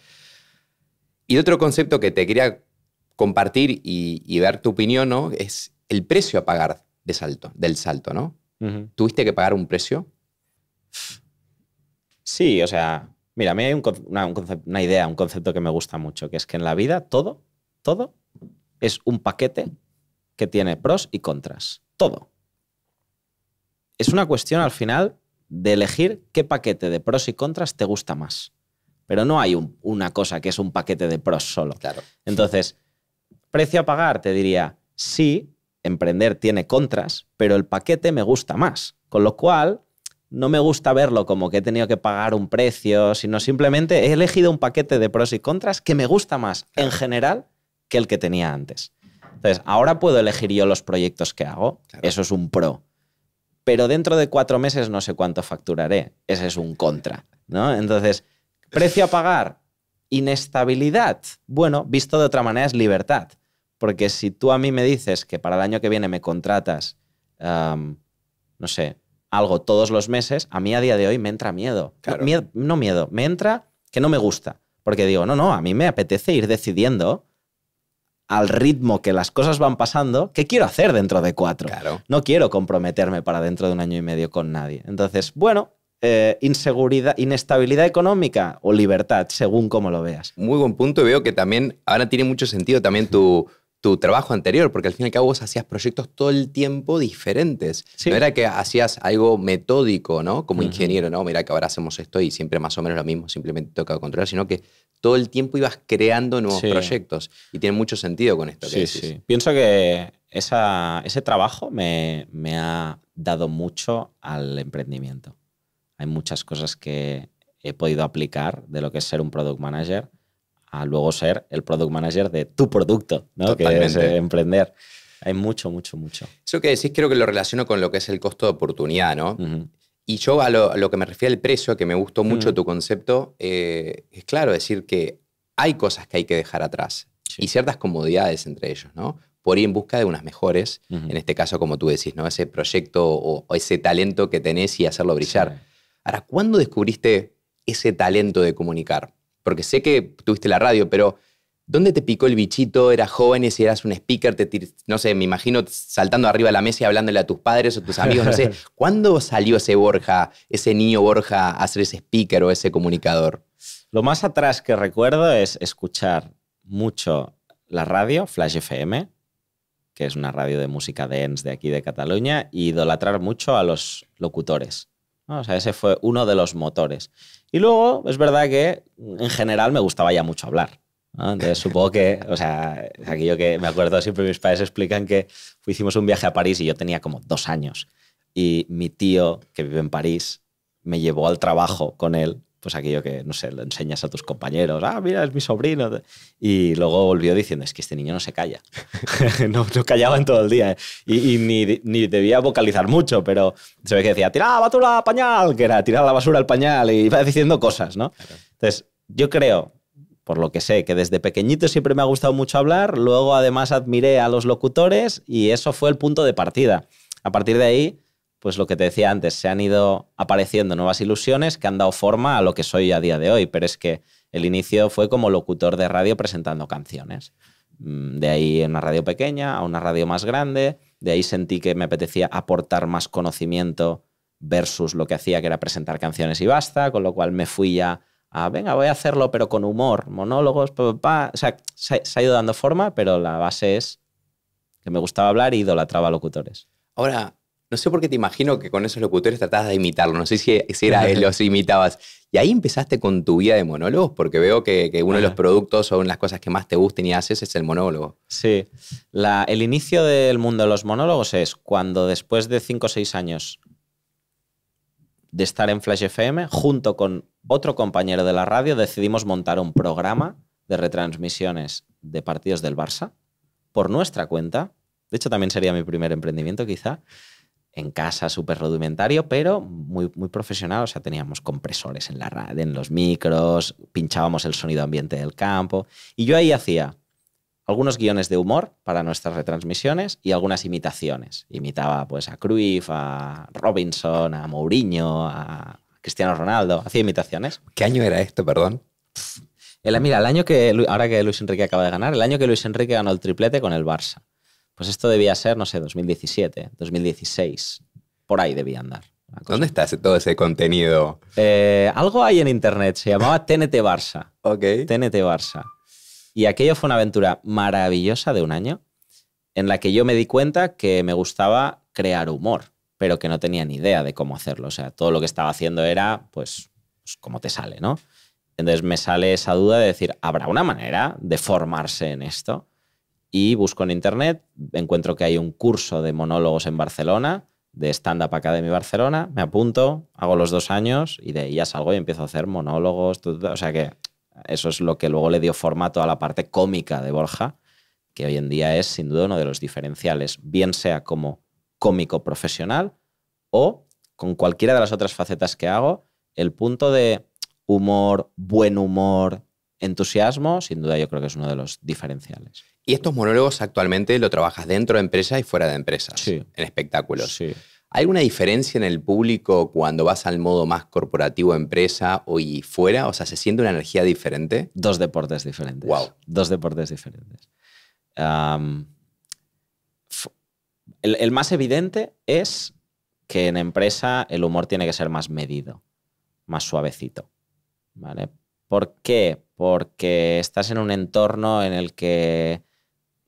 S1: Y otro concepto que te quería compartir y ver tu opinión, ¿no? Es el precio a pagar del salto, ¿no? ¿Tuviste que pagar un precio?
S2: Sí, o sea, mira, a mí hay una idea, un concepto que me gusta mucho, que es que en la vida todo es un paquete que tiene pros y contras. Todo. Es una cuestión al final de elegir qué paquete de pros y contras te gusta más. Pero no hay una cosa que es un paquete de pros solo.
S1: Claro.
S2: Entonces, precio a pagar, te diría, sí, emprender tiene contras, pero el paquete me gusta más. Con lo cual, no me gusta verlo como que he tenido que pagar un precio, sino simplemente he elegido un paquete de pros y contras que me gusta más en general que el que tenía antes. Entonces, ahora puedo elegir yo los proyectos que hago. Claro. Eso es un pro. Pero dentro de 4 meses no sé cuánto facturaré. Ese es un contra, ¿no? Entonces, precio a pagar, inestabilidad. Bueno, visto de otra manera es libertad. Porque si tú a mí me dices que para el año que viene me contratas, no sé, algo todos los meses, a mí a día de hoy me entra miedo.
S1: Claro.
S2: No miedo, me entra que no me gusta. Porque digo, no, a mí me apetece ir decidiendo al ritmo que las cosas van pasando, ¿qué quiero hacer dentro de 4?
S1: Claro.
S2: No quiero comprometerme para dentro de 1 año y medio con nadie. Entonces, bueno, inseguridad, inestabilidad económica o libertad, según cómo lo veas.
S1: Muy buen punto. Veo que también ahora tiene mucho sentido también tu trabajo anterior, porque al fin y al cabo vos hacías proyectos todo el tiempo diferentes. Sí. No era que hacías algo metódico, ¿no? Como ingeniero, ¿no? Mira que ahora hacemos esto y siempre más o menos lo mismo, simplemente toca controlar, sino que todo el tiempo ibas creando nuevos proyectos. Y tiene mucho sentido con esto que decís.
S2: Sí. Pienso que ese trabajo me ha dado mucho al emprendimiento. Hay muchas cosas que he podido aplicar de lo que es ser un product manager a luego ser el product manager de tu producto, ¿no?
S1: Totalmente.
S2: Que es emprender. Hay mucho.
S1: Eso que decís creo que lo relaciono con lo que es el costo de oportunidad, ¿no? Y yo a lo que me refiero al precio, que me gustó mucho tu concepto, es claro decir que hay cosas que hay que dejar atrás y ciertas comodidades entre ellos, ¿no? Por ir en busca de unas mejores, en este caso, como tú decís, ¿no? Ese proyecto o ese talento que tenés y hacerlo brillar. Sí. Ahora, ¿cuándo descubriste ese talento de comunicar? Porque sé que tuviste la radio, pero ¿dónde te picó el bichito? ¿Eras joven y si eras un speaker? No sé, me imagino saltando arriba de la mesa y hablándole a tus padres o tus amigos, no sé. ¿Cuándo salió ese Borja, ese niño Borja, a ser ese speaker o ese comunicador?
S2: Lo más atrás que recuerdo es escuchar mucho la radio, Flash FM, que es una radio de música dance de aquí de Cataluña, y idolatrar mucho a los locutores. O sea, ese fue uno de los motores. Y luego, es verdad que en general me gustaba ya mucho hablar, ¿no? Entonces supongo que, o sea, aquello que me acuerdo siempre mis padres explican que hicimos un viaje a París y yo tenía como 2 años. Y mi tío, que vive en París, me llevó al trabajo con él, pues aquello que, no sé, le enseñas a tus compañeros, mira, es mi sobrino. Y luego volvió diciendo, es que este niño no se calla. no callaba en todo el día. Y ni debía vocalizar mucho, pero se ve que decía, tira la basura al pañal, que era tirar la basura al pañal, y iba diciendo cosas, ¿no? Claro. Entonces, yo creo, por lo que sé, que desde pequeñito siempre me ha gustado mucho hablar, luego además admiré a los locutores y eso fue el punto de partida. A partir de ahí, pues lo que te decía antes, se han ido apareciendo nuevas ilusiones que han dado forma a lo que soy a día de hoy, pero es que el inicio fue como locutor de radio presentando canciones. De ahí en una radio pequeña a una radio más grande, de ahí sentí que me apetecía aportar más conocimiento versus lo que hacía, que era presentar canciones y basta, con lo cual me fui ya a, venga, voy a hacerlo pero con humor, monólogos, o sea, se ha ido dando forma, pero la base es que me gustaba hablar y idolatraba locutores.
S1: Ahora, no sé por qué te imagino que con esos locutores tratabas de imitarlo. No sé si era él, los imitabas. ¿Y ahí empezaste con tu vida de monólogos? Porque veo que uno de los productos o una de las cosas que más te gustan y haces es el monólogo.
S2: Sí. El inicio del mundo de los monólogos es cuando después de 5 o 6 años de estar en Flash FM, junto con otro compañero de la radio, decidimos montar un programa de retransmisiones de partidos del Barça por nuestra cuenta. De hecho, también sería mi primer emprendimiento, quizá. En casa, súper rudimentario, pero muy, muy profesional. O sea, teníamos compresores en la radio, en los micros, pinchábamos el sonido ambiente del campo. Y yo ahí hacía algunos guiones de humor para nuestras retransmisiones y algunas imitaciones. Imitaba pues, a Cruyff, a Robinson, a Mourinho, a Cristiano Ronaldo. Hacía imitaciones.
S1: ¿Qué año era esto, perdón?
S2: Mira, el año que, ahora que Luis Enrique acaba de ganar, el año que Luis Enrique ganó el triplete con el Barça. Pues esto debía ser, no sé, 2017, 2016. Por ahí debía andar.
S1: ¿Dónde está todo ese contenido?
S2: Algo hay en internet, se llamaba TNT Barça.
S1: Ok.
S2: TNT Barça. Y aquello fue una aventura maravillosa de un año en la que yo me di cuenta que me gustaba crear humor, pero que no tenía ni idea de cómo hacerlo. O sea, todo lo que estaba haciendo era, pues como te sale, ¿no? Entonces me sale esa duda de decir, ¿habrá una manera de formarse en esto? Y busco en internet, encuentro que hay un curso de monólogos en Barcelona, de Stand Up Academy Barcelona, me apunto, hago los 2 años y de ahí ya salgo y empiezo a hacer monólogos. O sea que eso es lo que luego le dio formato a la parte cómica de Borja, que hoy en día es sin duda uno de los diferenciales, bien sea como cómico profesional o con cualquiera de las otras facetas que hago, el punto de humor, buen humor, entusiasmo, sin duda yo creo que es uno de los diferenciales.
S1: ¿Y estos monólogos actualmente lo trabajas dentro de empresas y fuera de empresas?
S2: Sí.
S1: En espectáculos.
S2: Sí.
S1: ¿Hay alguna diferencia en el público cuando vas al modo más corporativo empresa y fuera? O sea, ¿se siente una energía diferente?
S2: 2 deportes diferentes.
S1: Wow.
S2: 2 deportes diferentes. El más evidente es que en empresa el humor tiene que ser más medido, más suavecito, ¿vale? ¿Por qué? Porque estás en un entorno en el que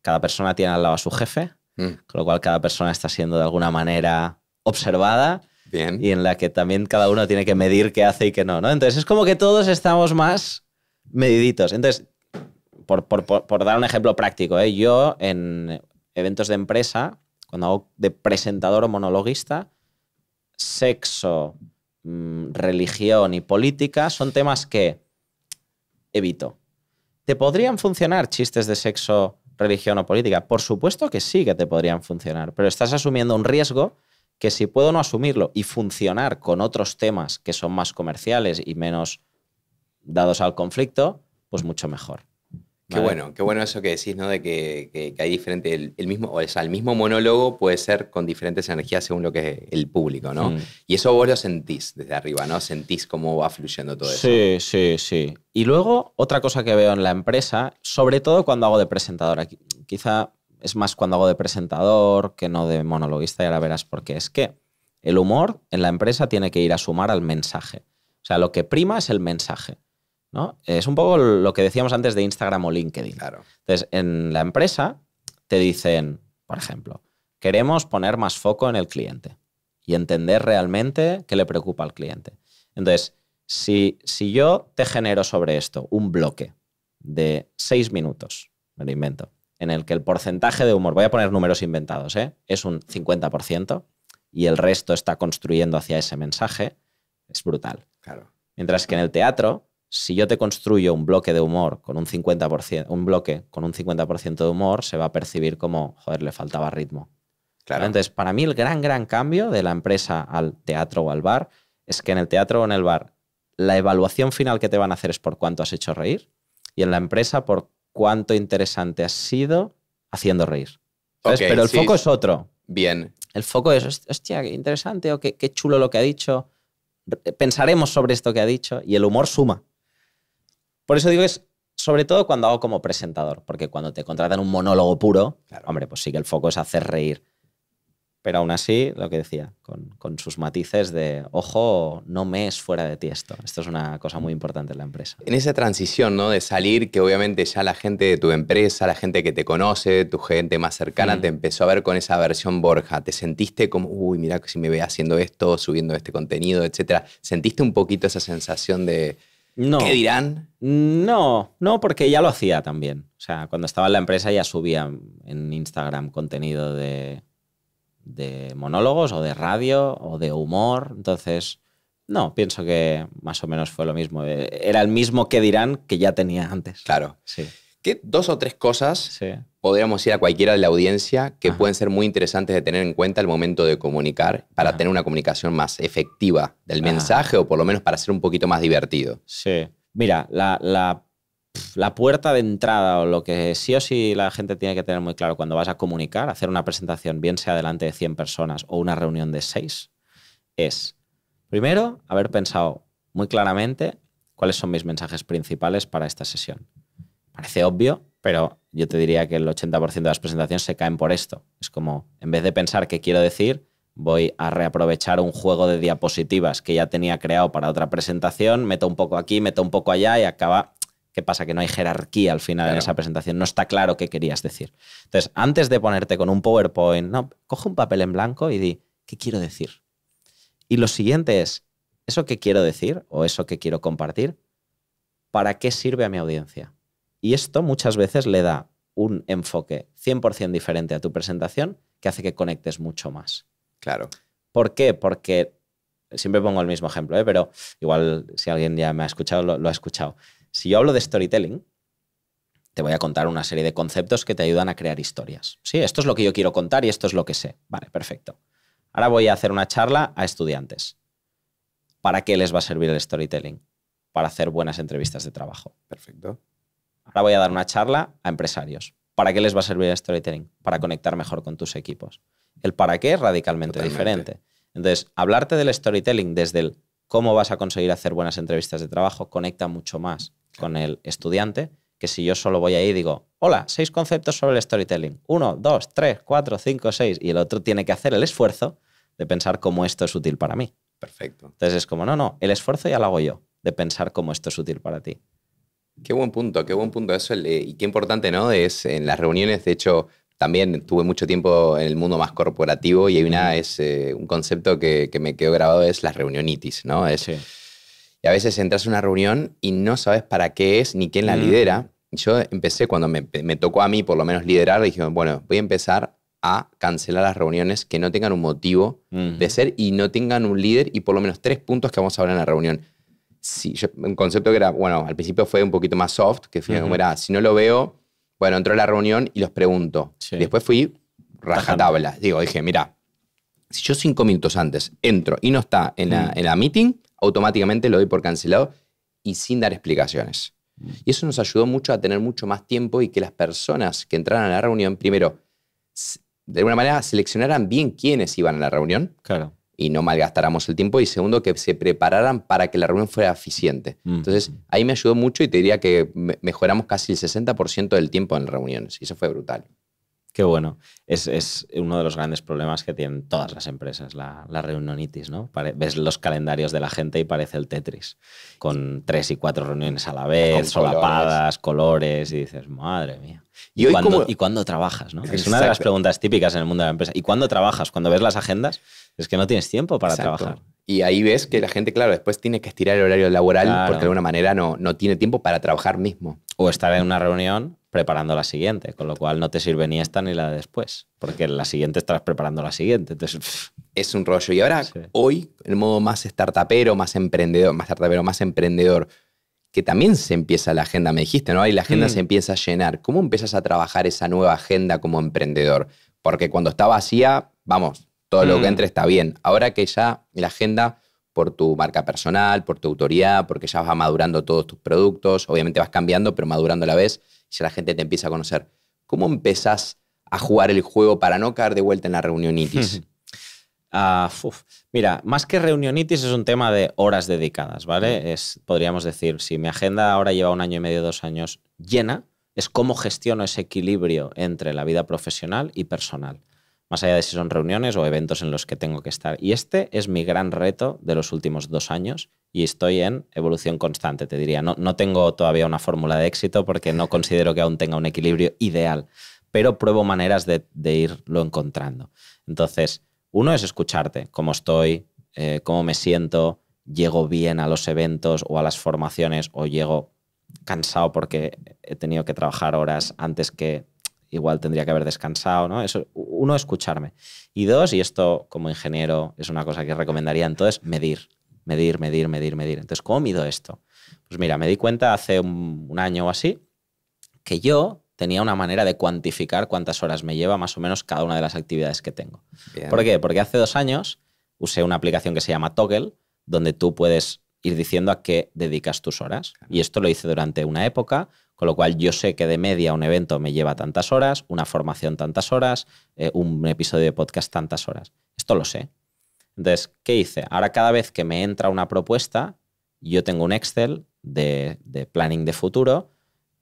S2: cada persona tiene al lado a su jefe, con lo cual cada persona está siendo de alguna manera observada.
S1: Bien.
S2: Y en la que también cada uno tiene que medir qué hace y qué no, ¿no? Entonces es como que todos estamos más mediditos. Entonces, por dar un ejemplo práctico, yo en eventos de empresa, cuando hago de presentador o monologuista, sexo, religión y política son temas que evito. ¿Te podrían funcionar chistes de sexo, religión o política? Por supuesto que sí que te podrían funcionar, pero estás asumiendo un riesgo que si puedo no asumirlo y funcionar con otros temas que son más comerciales y menos dados al conflicto, pues mucho mejor. ¿Vale?
S1: Qué bueno eso que decís, ¿no? De que hay diferente, el mismo monólogo puede ser con diferentes energías según lo que es el público, ¿no? Y eso vos lo sentís desde arriba, ¿no? Sentís cómo va fluyendo todo eso.
S2: Sí. Y luego, otra cosa que veo en la empresa, sobre todo cuando hago de presentador, quizá es más cuando hago de presentador que no de monologuista, y ahora verás por qué. Es que el humor en la empresa tiene que ir a sumar al mensaje. O sea, lo que prima es el mensaje, ¿no? Es un poco lo que decíamos antes de Instagram o LinkedIn.
S1: Claro.
S2: Entonces, en la empresa te dicen, por ejemplo, queremos poner más foco en el cliente y entender realmente qué le preocupa al cliente. Entonces, si yo te genero sobre esto un bloque de 6 minutos, me lo invento, en el que el porcentaje de humor, voy a poner números inventados, es un 50% y el resto está construyendo hacia ese mensaje, es brutal.
S1: Claro.
S2: Mientras que en el teatro, si yo te construyo un bloque de humor con un 50%, un bloque con un 50% de humor, se va a percibir como, joder, le faltaba ritmo.
S1: Claro.
S2: Entonces, para mí el gran cambio de la empresa al teatro o al bar es que en el teatro o en el bar la evaluación final que te van a hacer es por cuánto has hecho reír y en la empresa por cuánto interesante has sido haciendo reír. ¿Sabes?
S1: Okay,
S2: pero el
S1: sí,
S2: foco es otro.
S1: Bien.
S2: El foco es, hostia, qué interesante o qué chulo lo que ha dicho. Pensaremos sobre esto que ha dicho y el humor suma. Por eso digo es sobre todo cuando hago como presentador, porque cuando te contratan un monólogo puro,
S1: claro,
S2: hombre, pues sí que el foco es hacer reír. Pero aún así, lo que decía, con sus matices de, ojo, no me es fuera de ti esto. Esto es una cosa muy importante en la empresa.
S1: En esa transición, ¿no? De salir, que obviamente ya la gente de tu empresa, la gente que te conoce, tu gente más cercana, te empezó a ver con esa versión Borja. ¿Te sentiste como, uy, mira si me ve haciendo esto, subiendo este contenido, etcétera? ¿Sentiste un poquito esa sensación de,
S2: no,
S1: qué dirán?
S2: No, porque ya lo hacía también. O sea, cuando estaba en la empresa ya subía en Instagram contenido de monólogos o de radio o de humor. Entonces, No, pienso que más o menos fue lo mismo. Era el mismo que dirán que ya tenía antes.
S1: Claro.
S2: Sí.
S1: ¿Qué 2 o 3 cosas
S2: Sí.
S1: podríamos ir a cualquiera de la audiencia que pueden ser muy interesantes de tener en cuenta al momento de comunicar para tener una comunicación más efectiva del mensaje o por lo menos para ser un poquito más divertido?
S2: Sí. Mira, la puerta de entrada o lo que sí o sí la gente tiene que tener muy claro cuando vas a comunicar, hacer una presentación, bien sea delante de 100 personas o una reunión de 6, es, primero, haber pensado muy claramente cuáles son mis mensajes principales para esta sesión. Parece obvio, pero yo te diría que el 80% de las presentaciones se caen por esto. Es como, en vez de pensar qué quiero decir, voy a reaprovechar un juego de diapositivas que ya tenía creado para otra presentación, meto un poco aquí, meto un poco allá y acaba... ¿Qué pasa? Que no hay jerarquía al final en esa presentación. No está claro qué querías decir. Entonces, antes de ponerte con un PowerPoint, no, coge un papel en blanco y di, ¿qué quiero decir? Y lo siguiente es, ¿eso que quiero decir o eso que quiero compartir, para qué sirve a mi audiencia? Y esto muchas veces le da un enfoque 100% diferente a tu presentación que hace que conectes mucho más.
S1: Claro.
S2: ¿Por qué? Porque siempre pongo el mismo ejemplo, pero igual si alguien ya me ha escuchado, lo ha escuchado. Si yo hablo de storytelling, te voy a contar una serie de conceptos que te ayudan a crear historias. Sí, esto es lo que yo quiero contar y esto es lo que sé. Vale, perfecto. Ahora voy a hacer una charla a estudiantes. ¿Para qué les va a servir el storytelling? Para hacer buenas entrevistas de trabajo.
S1: Perfecto.
S2: Ahora voy a dar una charla a empresarios. ¿Para qué les va a servir el storytelling? Para conectar mejor con tus equipos. El para qué es radicalmente diferente. Entonces, hablarte del storytelling desde el cómo vas a conseguir hacer buenas entrevistas de trabajo conecta mucho más con el estudiante que si yo solo voy ahí y digo, hola, 6 conceptos sobre el storytelling. 1, 2, 3, 4, 5, 6. Y el otro tiene que hacer el esfuerzo de pensar cómo esto es útil para mí.
S1: Perfecto.
S2: Entonces es como, no, el esfuerzo ya lo hago yo, de pensar cómo esto es útil para ti.
S1: Qué buen punto eso. Y qué importante, ¿no? Es en las reuniones, de hecho, también tuve mucho tiempo en el mundo más corporativo y hay un concepto que me quedó grabado, es la reunionitis, ¿no?
S2: Sí.
S1: Y a veces entras a una reunión y no sabes para qué es ni quién la lidera. Yo empecé, cuando me tocó a mí por lo menos liderar, dije, bueno, voy a empezar a cancelar las reuniones que no tengan un motivo de ser y no tengan un líder y por lo menos 3 puntos que vamos a hablar en la reunión. Sí, un concepto que era, bueno, al principio fue un poquito más soft, que fue como era, si no lo veo, bueno, entro a la reunión y los pregunto.
S2: Sí.
S1: Después fui rajatabla. Dije, mira, si yo 5 minutos antes entro y no está en la meeting, automáticamente lo doy por cancelado y sin dar explicaciones. Y eso nos ayudó mucho a tener mucho más tiempo y que las personas que entraran a la reunión, primero, de alguna manera seleccionaran bien quiénes iban a la reunión.
S2: Claro.
S1: Y no malgastáramos el tiempo. Y segundo, que se prepararan para que la reunión fuera eficiente. Entonces, ahí me ayudó mucho y te diría que mejoramos casi el 60% del tiempo en las reuniones. Y eso fue brutal.
S2: Qué bueno. Es uno de los grandes problemas que tienen todas las empresas, la reunionitis, ¿no? Ves los calendarios de la gente y parece el Tetris, con 3 y 4 reuniones a la vez, solapadas, colores, y dices, madre mía. ¿Y cuándo trabajas, ¿no? Es una de las preguntas típicas en el mundo de la empresa. ¿Y cuándo trabajas? Cuando ves las agendas, es que no tienes tiempo para trabajar.
S1: Y ahí ves que la gente, claro, después tiene que estirar el horario laboral porque de alguna manera no tiene tiempo para trabajar mismo.
S2: O estar en una reunión preparando la siguiente, con lo cual no te sirve ni esta ni la de después, porque la siguiente estarás preparando la siguiente. Entonces,
S1: es un rollo. Y ahora, hoy, el modo más startupero, más emprendedor, que también se empieza la agenda, me dijiste, ¿no? Ahí la agenda se empieza a llenar. ¿Cómo empiezas a trabajar esa nueva agenda como emprendedor? Porque cuando está vacía, vamos, todo lo que entre está bien. Ahora que ya la agenda, por tu marca personal, por tu autoridad, porque ya vas madurando todos tus productos, obviamente vas cambiando, pero madurando a la vez, y ya la gente te empieza a conocer. ¿Cómo empezás a jugar el juego para no caer de vuelta en la reunionitis?
S2: Mira, más que reunionitis es un tema de horas dedicadas, ¿vale? Podríamos decir, si mi agenda ahora lleva 1 año y medio, 2 años llena, es cómo gestiono ese equilibrio entre la vida profesional y personal. Más allá de si son reuniones o eventos en los que tengo que estar. Y este es mi gran reto de los últimos 2 años y estoy en evolución constante, te diría. No tengo todavía una fórmula de éxito porque no considero que aún tenga un equilibrio ideal, pero pruebo maneras de irlo encontrando. Entonces, uno es escucharte, cómo estoy, cómo me siento, llego bien a los eventos o a las formaciones o llego cansado porque he tenido que trabajar horas antes que igual tendría que haber descansado, ¿no? Eso, uno, escucharme. Y 2, y esto como ingeniero es una cosa que recomendaría en todo, es medir. Medir. Entonces, ¿cómo mido esto? Pues mira, me di cuenta hace un año o así que yo tenía una manera de cuantificar cuántas horas me lleva más o menos cada una de las actividades que tengo.
S1: Bien.
S2: ¿Por qué? Porque hace 2 años usé una aplicación que se llama Toggle, donde tú puedes ir diciendo a qué dedicas tus horas. Claro. Y esto lo hice durante una época, con lo cual yo sé que de media un evento me lleva tantas horas, una formación tantas horas, un episodio de podcast tantas horas. Esto lo sé. Entonces, ¿qué hice? Ahora cada vez que me entra una propuesta, yo tengo un Excel de planning de futuro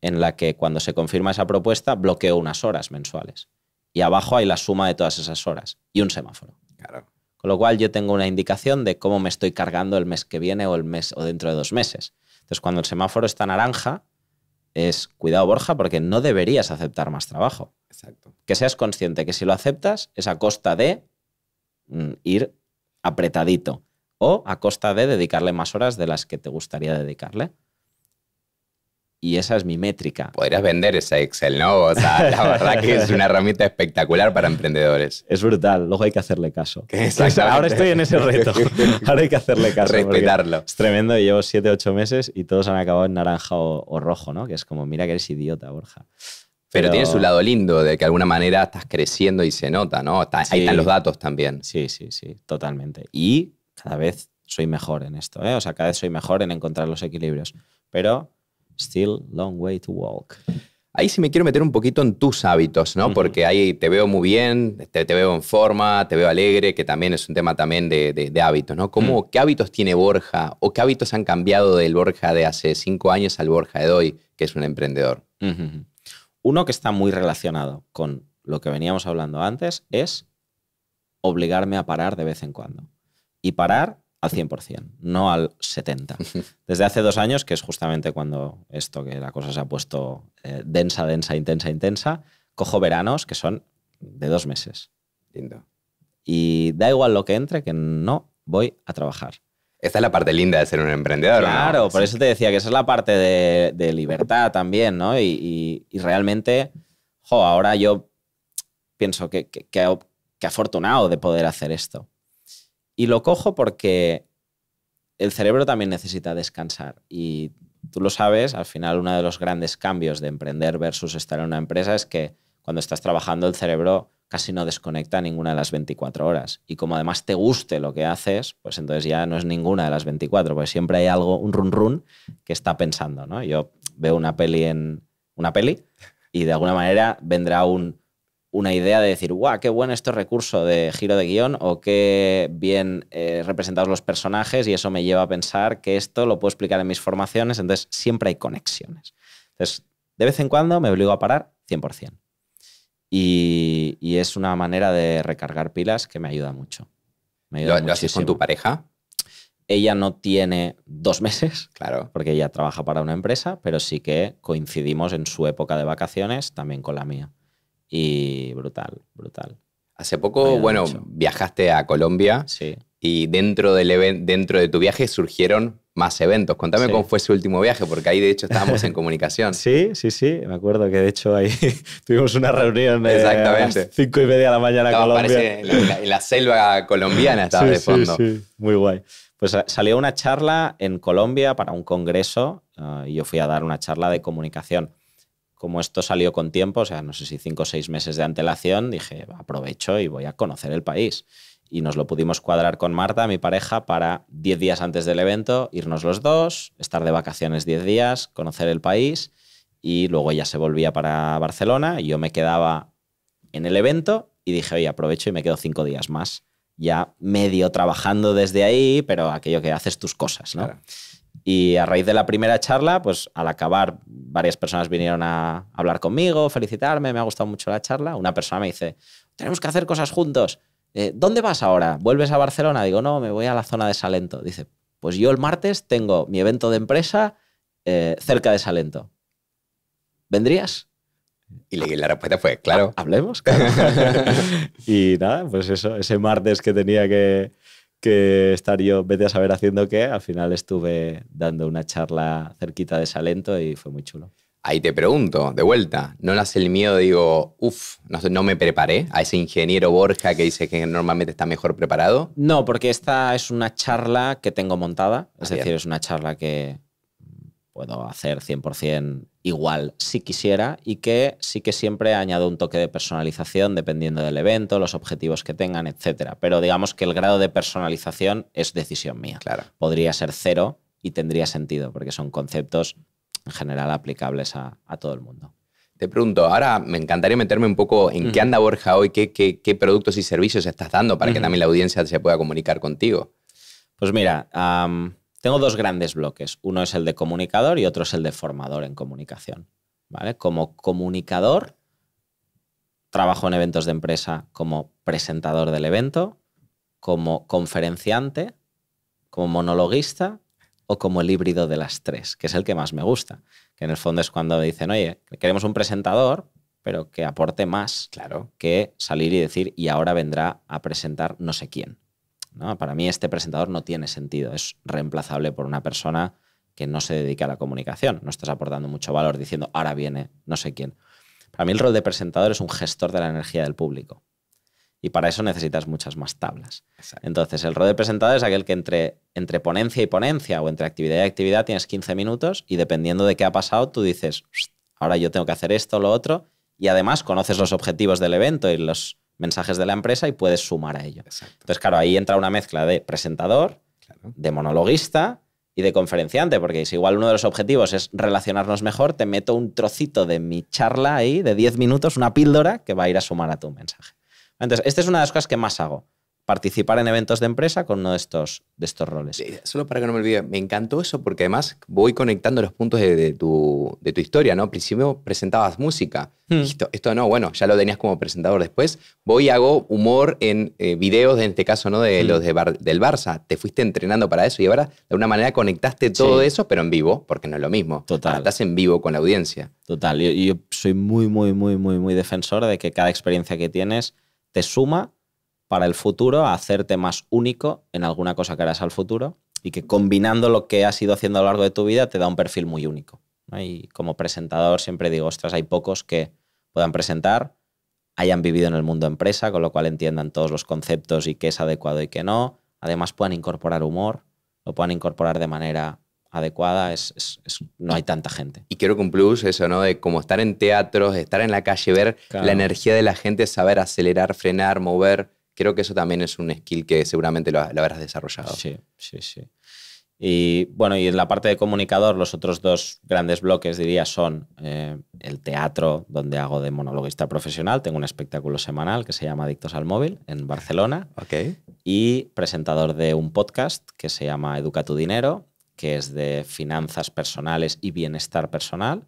S2: en la que cuando se confirma esa propuesta bloqueo unas horas mensuales. Y abajo hay la suma de todas esas horas y un semáforo.
S1: Claro.
S2: Con lo cual yo tengo una indicación de cómo me estoy cargando el mes que viene o dentro de 2 meses. Entonces, cuando el semáforo está naranja, es cuidado, Borja, porque no deberías aceptar más trabajo.
S1: Exacto.
S2: Que seas consciente que si lo aceptas es a costa de ir apretadito o a costa de dedicarle más horas de las que te gustaría dedicarle. Y esa es mi métrica.
S1: Podrías vender ese Excel, ¿no? O sea, la verdad que es una herramienta espectacular para emprendedores.
S2: Es brutal, luego hay que hacerle caso.
S1: Exactamente.
S2: Ahora estoy en ese reto. Ahora hay que hacerle caso.
S1: Respetarlo.
S2: Es tremendo, llevo 7, 8 meses y todos han acabado en naranja o rojo, ¿no? Que es como, mira que eres idiota, Borja.
S1: Pero tiene su lado lindo, de que de alguna manera estás creciendo y se nota, ¿no?
S2: Sí.
S1: Ahí están los datos también.
S2: Sí, totalmente. Y cada vez soy mejor en esto, ¿eh? O sea, cada vez soy mejor en encontrar los equilibrios. Pero still long way to walk.
S1: Ahí sí me quiero meter un poquito en tus hábitos, ¿no? Porque ahí te veo muy bien, te veo en forma, te veo alegre, que también es un tema también de hábitos, ¿no? ¿Qué hábitos tiene Borja o qué hábitos han cambiado del Borja de hace 5 años al Borja de hoy, que es un emprendedor?
S2: Uno que está muy relacionado con lo que veníamos hablando antes es obligarme a parar de vez en cuando. Y parar al 100%, no al 70%. Desde hace 2 años, que es justamente cuando que la cosa se ha puesto densa, intensa, cojo veranos que son de 2 meses.
S1: Lindo.
S2: Y da igual lo que entre, que no voy a trabajar.
S1: Esta es la parte linda de ser un emprendedor,
S2: claro,
S1: ¿no?
S2: Por eso te decía que esa es la parte de libertad también, ¿no? Y realmente, ahora yo pienso que afortunado de poder hacer esto. Y lo cojo porque el cerebro también necesita descansar. Y tú lo sabes, al final uno de los grandes cambios de emprender versus estar en una empresa es que cuando estás trabajando el cerebro casi no desconecta ninguna de las 24 horas. Y como además te guste lo que haces, pues entonces ya no es ninguna de las 24, porque siempre hay algo, un run que está pensando, ¿no? Yo veo una peli y de alguna manera vendrá una idea de decir, ¡guau, qué bueno este recurso de giro de guión! O qué bien representados los personajes, y eso me lleva a pensar que esto lo puedo explicar en mis formaciones. Entonces siempre hay conexiones. Entonces, de vez en cuando me obligo a parar 100%. Y es una manera de recargar pilas que me ayuda mucho.
S1: ¿Lo haces con tu pareja?
S2: Ella no tiene 2 meses,
S1: claro,
S2: porque ella trabaja para una empresa, pero sí que coincidimos en su época de vacaciones también con la mía. Y brutal.
S1: Hace poco, viajaste a Colombia.
S2: Sí.
S1: Y dentro de tu viaje surgieron más eventos. Contame cómo fue ese último viaje, porque ahí de hecho estábamos en comunicación.
S2: Sí. Me acuerdo que de hecho ahí tuvimos una reunión
S1: Exactamente.
S2: A las 5:30 de la mañana en Colombia.
S1: Parece en la selva colombiana estaba de fondo.
S2: Sí, muy guay. Pues salió una charla en Colombia para un congreso y yo fui a dar una charla de comunicación. Como esto salió con tiempo, o sea, no sé si 5 o 6 meses de antelación, dije, aprovecho y voy a conocer el país. Y nos lo pudimos cuadrar con Marta, mi pareja, para 10 días antes del evento, irnos los dos, estar de vacaciones 10 días, conocer el país, y luego ella se volvía para Barcelona y yo me quedaba en el evento y dije, oye, aprovecho y me quedo 5 días más, ya medio trabajando desde ahí, pero aquello que haces tus cosas, ¿no? Claro. Y a raíz de la primera charla, pues al acabar, varias personas vinieron a hablar conmigo, felicitarme, me ha gustado mucho la charla. Una persona me dice, tenemos que hacer cosas juntos. ¿Dónde vas ahora? ¿Vuelves a Barcelona? Digo, no, me voy a la zona de Salento. Dice, pues yo el martes tengo mi evento de empresa cerca de Salento. ¿Vendrías?
S1: Y la respuesta fue, claro.
S2: ¿Hablemos? Claro. Y nada, pues eso, ese martes que tenía que estar yo, vete a saber haciendo qué, al final estuve dando una charla cerquita de Salento y fue muy chulo.
S1: Ahí te pregunto, de vuelta, ¿no nace el miedo? Digo, no me preparé a ese ingeniero Borja que dice que normalmente está mejor preparado.
S2: No, porque esta es una charla que tengo montada. Es
S1: Bien.
S2: decir, es una charla que puedo hacer 100% igual si quisiera y que sí que siempre añado un toque de personalización dependiendo del evento, los objetivos que tengan, etc. Pero digamos que el grado de personalización es decisión mía.
S1: Claro.
S2: Podría ser 0 y tendría sentido porque son conceptos en general aplicables a todo el mundo.
S1: Te pregunto, ahora me encantaría meterme un poco en qué anda Borja hoy, qué productos y servicios estás dando para que también la audiencia se pueda comunicar contigo.
S2: Pues mira, tengo 2 grandes bloques. Uno es el de comunicador y otro es el de formador en comunicación. ¿Vale? Como comunicador, trabajo en eventos de empresa como presentador del evento, como conferenciante, como monologuista o como el híbrido de las 3, que es el que más me gusta. Que en el fondo es cuando dicen, oye, queremos un presentador, pero que aporte más que salir y decir, y ahora vendrá a presentar no sé quién. ¿No? Para mí este presentador no tiene sentido. Es reemplazable por una persona que no se dedica a la comunicación. No estás aportando mucho valor diciendo, ahora viene no sé quién. Para mí el rol de presentador es un gestor de la energía del público. Y para eso necesitas muchas más tablas. Exacto. Entonces, el rol de presentador es aquel que entre ponencia y ponencia o entre actividad y actividad tienes 15 minutos y dependiendo de qué ha pasado, tú dices, ahora yo tengo que hacer esto o lo otro, y además conoces los objetivos del evento y los mensajes de la empresa y puedes sumar a ello.
S1: Exacto.
S2: Entonces, claro, ahí entra una mezcla de presentador, de monologuista y de conferenciante, porque si igual uno de los objetivos es relacionarnos mejor, te meto un trocito de mi charla ahí de 10 minutos, una píldora que va a ir a sumar a tu mensaje. Entonces, esta es una de las cosas que más hago. Participar en eventos de empresa con uno de estos roles.
S1: Sí, solo para que no me olvide, me encantó eso porque además voy conectando los puntos de tu historia, ¿no? Primero presentabas música. Esto no, bueno, ya lo tenías como presentador. Después voy y hago humor en videos, en este caso, ¿no? De los del Barça. Te fuiste entrenando para eso y ahora de alguna manera conectaste todo eso, pero en vivo, porque no es lo mismo.
S2: Total.
S1: Ahora estás en vivo con la audiencia.
S2: Total. Yo soy muy defensor de que cada experiencia que tienes te suma para el futuro a hacerte más único en alguna cosa que harás al futuro y que combinando lo que has ido haciendo a lo largo de tu vida te da un perfil muy único, ¿no? Y como presentador siempre digo, ostras, hay pocos que puedan presentar, hayan vivido en el mundo empresa, con lo cual entiendan todos los conceptos y qué es adecuado y qué no. Además puedan incorporar humor, lo puedan incorporar de manera adecuada, no hay tanta gente.
S1: Y creo que un plus eso, ¿no? De como estar en teatros, estar en la calle, ver la energía de la gente, saber acelerar, frenar, mover. Creo que eso también es un skill que seguramente lo habrás desarrollado.
S2: Sí. Y bueno, y en la parte de comunicador, los otros 2 grandes bloques, diría, son el teatro, donde hago de monologuista profesional. Tengo un espectáculo semanal que se llama Adictos al Móvil, en Barcelona. Y presentador de un podcast que se llama Educa tu Dinero, que es de finanzas personales y bienestar personal,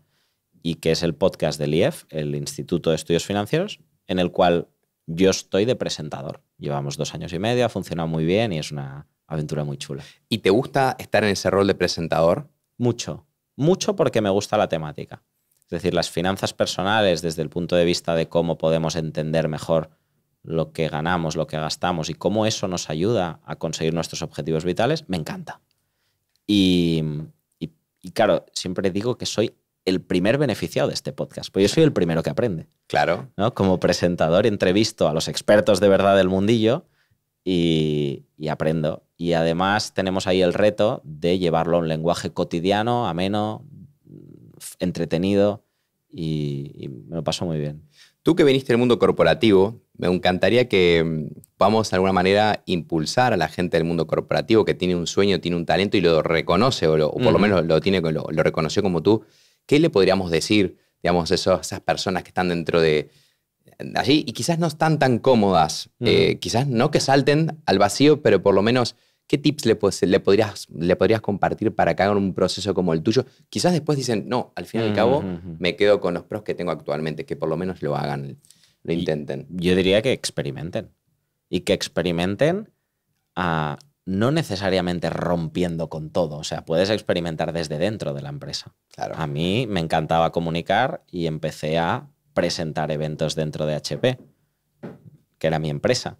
S2: y que es el podcast del IEF, el Instituto de Estudios Financieros, en el cual yo estoy de presentador. Llevamos 2 años y medio, ha funcionado muy bien y es una aventura muy chula.
S1: ¿Y te gusta estar en ese rol de presentador?
S2: Mucho porque me gusta la temática. Es decir, las finanzas personales desde el punto de vista de cómo podemos entender mejor lo que ganamos, lo que gastamos y cómo eso nos ayuda a conseguir nuestros objetivos vitales, me encanta. Y claro, siempre digo que soy el primer beneficiado de este podcast, pues yo soy el primero que aprende.
S1: Claro.
S2: ¿No? Como presentador entrevisto a los expertos de verdad del mundillo y aprendo. Y además tenemos ahí el reto de llevarlo a un lenguaje cotidiano, ameno, entretenido y me lo paso muy bien.
S1: Tú que viniste del mundo corporativo, me encantaría que podamos de alguna manera impulsar a la gente del mundo corporativo que tiene un sueño, tiene un talento y lo reconoce o por lo menos lo reconoció como tú. ¿Qué le podríamos decir, digamos, esas personas que están dentro de allí y quizás no están tan cómodas? Quizás no que salten al vacío, pero por lo menos, ¿qué tips le podrías compartir para que hagan un proceso como el tuyo? Quizás después dicen, no, al fin y al cabo me quedo con los pros que tengo actualmente, que por lo menos lo hagan, lo intenten.
S2: Yo diría que experimenten. Y que experimenten no necesariamente rompiendo con todo. O sea, puedes experimentar desde dentro de la empresa.
S1: Claro.
S2: A mí me encantaba comunicar y empecé a presentar eventos dentro de HP, que era mi empresa.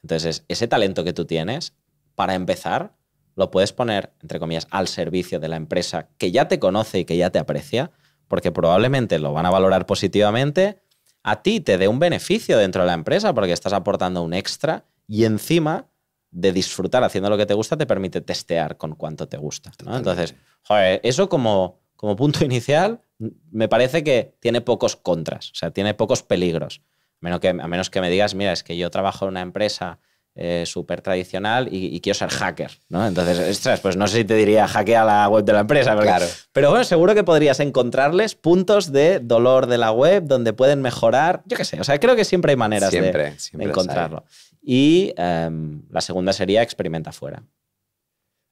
S2: Entonces, ese talento que tú tienes, para empezar, lo puedes poner, entre comillas, al servicio de la empresa que ya te conoce y que ya te aprecia, porque probablemente lo van a valorar positivamente, a ti te dé un beneficio dentro de la empresa porque estás aportando un extra y encima de disfrutar haciendo lo que te gusta te permite testear con cuánto te gusta, ¿no? Entonces, joder, eso como punto inicial me parece que tiene pocos contras, o sea, tiene pocos peligros. A menos que me digas, mira, es que yo trabajo en una empresa súper tradicional y quiero ser hacker, ¿no? Entonces, ostras, pues no sé si te diría hackea la web de la empresa. Porque,
S1: claro.
S2: Pero bueno, seguro que podrías encontrarles puntos de dolor de la web donde pueden mejorar. Yo qué sé, o sea, creo que siempre hay maneras de encontrarlo. Y la segunda sería experimenta fuera.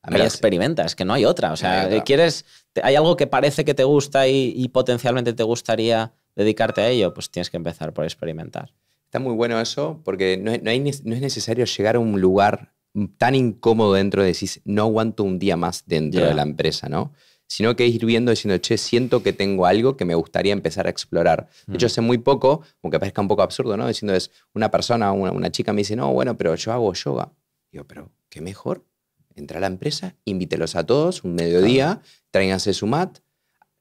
S2: Pero experimenta, es que no hay otra. O sea, hay algo que parece que te gusta y potencialmente te gustaría dedicarte a ello, pues tienes que empezar por experimentar.
S1: Está muy bueno eso, porque no es necesario llegar a un lugar tan incómodo dentro de decir, no aguanto un día más dentro de la empresa, ¿no? Sino que ir viendo diciendo, che, siento que tengo algo que me gustaría empezar a explorar. De hecho, hace muy poco, aunque parezca un poco absurdo, ¿no? Diciendo, es una persona, una chica me dice, no, bueno, pero yo hago yoga. Digo, pero qué mejor. Entra a la empresa, invítelos a todos, un mediodía, tráiganse su mat.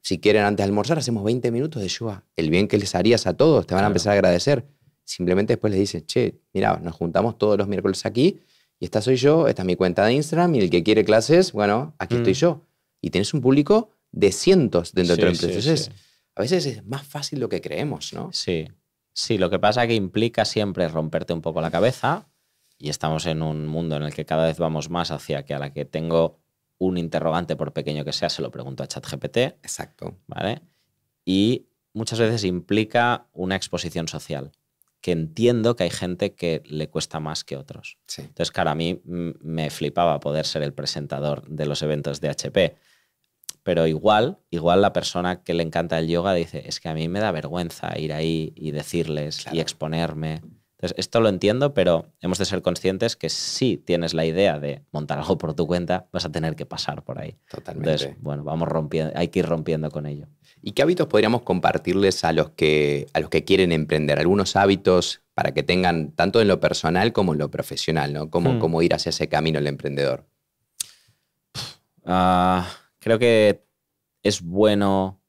S1: Si quieren antes de almorzar, hacemos 20 minutos de yoga. El bien que les harías a todos, te van a empezar a agradecer. Simplemente después les dices, che, mira, nos juntamos todos los miércoles aquí y esta soy yo, esta es mi cuenta de Instagram y el que quiere clases, bueno, aquí estoy yo. Y tienes un público de cientos dentro de tu empresa. Entonces, a veces es más fácil lo que creemos, ¿no?
S2: Sí, lo que pasa es que implica siempre romperte un poco la cabeza y estamos en un mundo en el que cada vez vamos más hacia que a la que tengo un interrogante, por pequeño que sea, se lo pregunto a ChatGPT.
S1: Exacto.
S2: ¿Vale? Y muchas veces implica una exposición social, que entiendo que hay gente que le cuesta más que otros.
S1: Sí.
S2: Entonces, claro, a mí me flipaba poder ser el presentador de los eventos de HP, pero igual la persona que le encanta el yoga dice, es que a mí me da vergüenza ir ahí y decirles y exponerme. Entonces, esto lo entiendo, pero hemos de ser conscientes que si tienes la idea de montar algo por tu cuenta, vas a tener que pasar por ahí.
S1: Totalmente.
S2: Entonces, bueno, hay que ir rompiendo con ello.
S1: ¿Y qué hábitos podríamos compartirles a los que quieren emprender? Algunos hábitos para que tengan tanto en lo personal como en lo profesional, ¿no? Cómo ir hacia ese camino el emprendedor.
S2: Creo que es bueno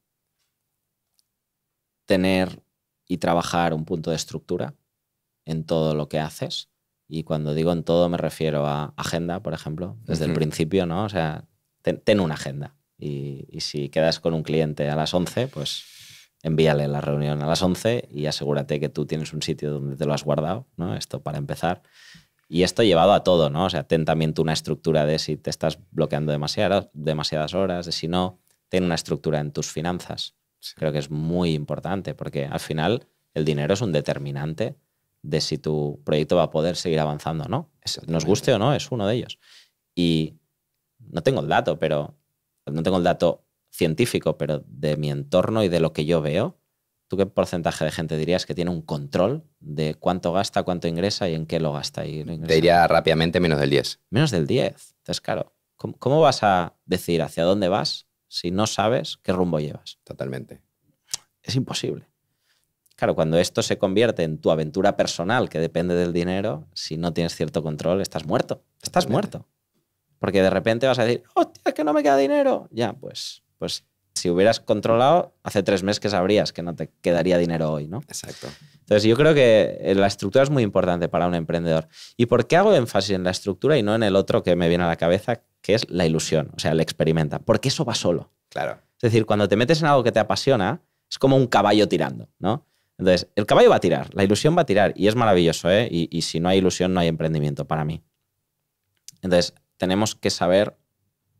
S2: tener y trabajar un punto de estructura en todo lo que haces. Y cuando digo en todo me refiero a agenda, por ejemplo, desde el principio, ¿no? O sea, ten una agenda. Y si quedas con un cliente a las 11, pues envíale la reunión a las 11 y asegúrate que tú tienes un sitio donde te lo has guardado, ¿no? Esto para empezar. Y esto llevado a todo, ¿no? O sea, ten también tú una estructura de si te estás bloqueando demasiadas horas, de si no, ten una estructura en tus finanzas. Sí. Creo que es muy importante porque al final el dinero es un determinante de si tu proyecto va a poder seguir avanzando o no. Nos guste o no, es uno de ellos. Y no tengo el dato científico, pero de mi entorno y de lo que yo veo, ¿tú qué porcentaje de gente dirías que tiene un control de cuánto gasta, cuánto ingresa y en qué lo gasta?
S1: Te diría rápidamente menos del 10.
S2: Menos del 10. Entonces, claro, ¿cómo vas a decir hacia dónde vas si no sabes qué rumbo llevas?
S1: Totalmente.
S2: Es imposible. Claro, cuando esto se convierte en tu aventura personal que depende del dinero, si no tienes cierto control, estás muerto. Estás muerto. Porque de repente vas a decir, hostia, es que no me queda dinero. Ya, pues si hubieras controlado, hace 3 meses que sabrías que no te quedaría dinero hoy, ¿no?
S1: Exacto.
S2: Entonces yo creo que la estructura es muy importante para un emprendedor. ¿Y por qué hago énfasis en la estructura y no en el otro que me viene a la cabeza, que es la ilusión? O sea, el experimenta. Porque eso va solo.
S1: Claro.
S2: Es decir, cuando te metes en algo que te apasiona, es como un caballo tirando, ¿no? Entonces, el caballo va a tirar, la ilusión va a tirar y es maravilloso, ¿eh? Y si no hay ilusión, no hay emprendimiento para mí. Entonces, tenemos que saber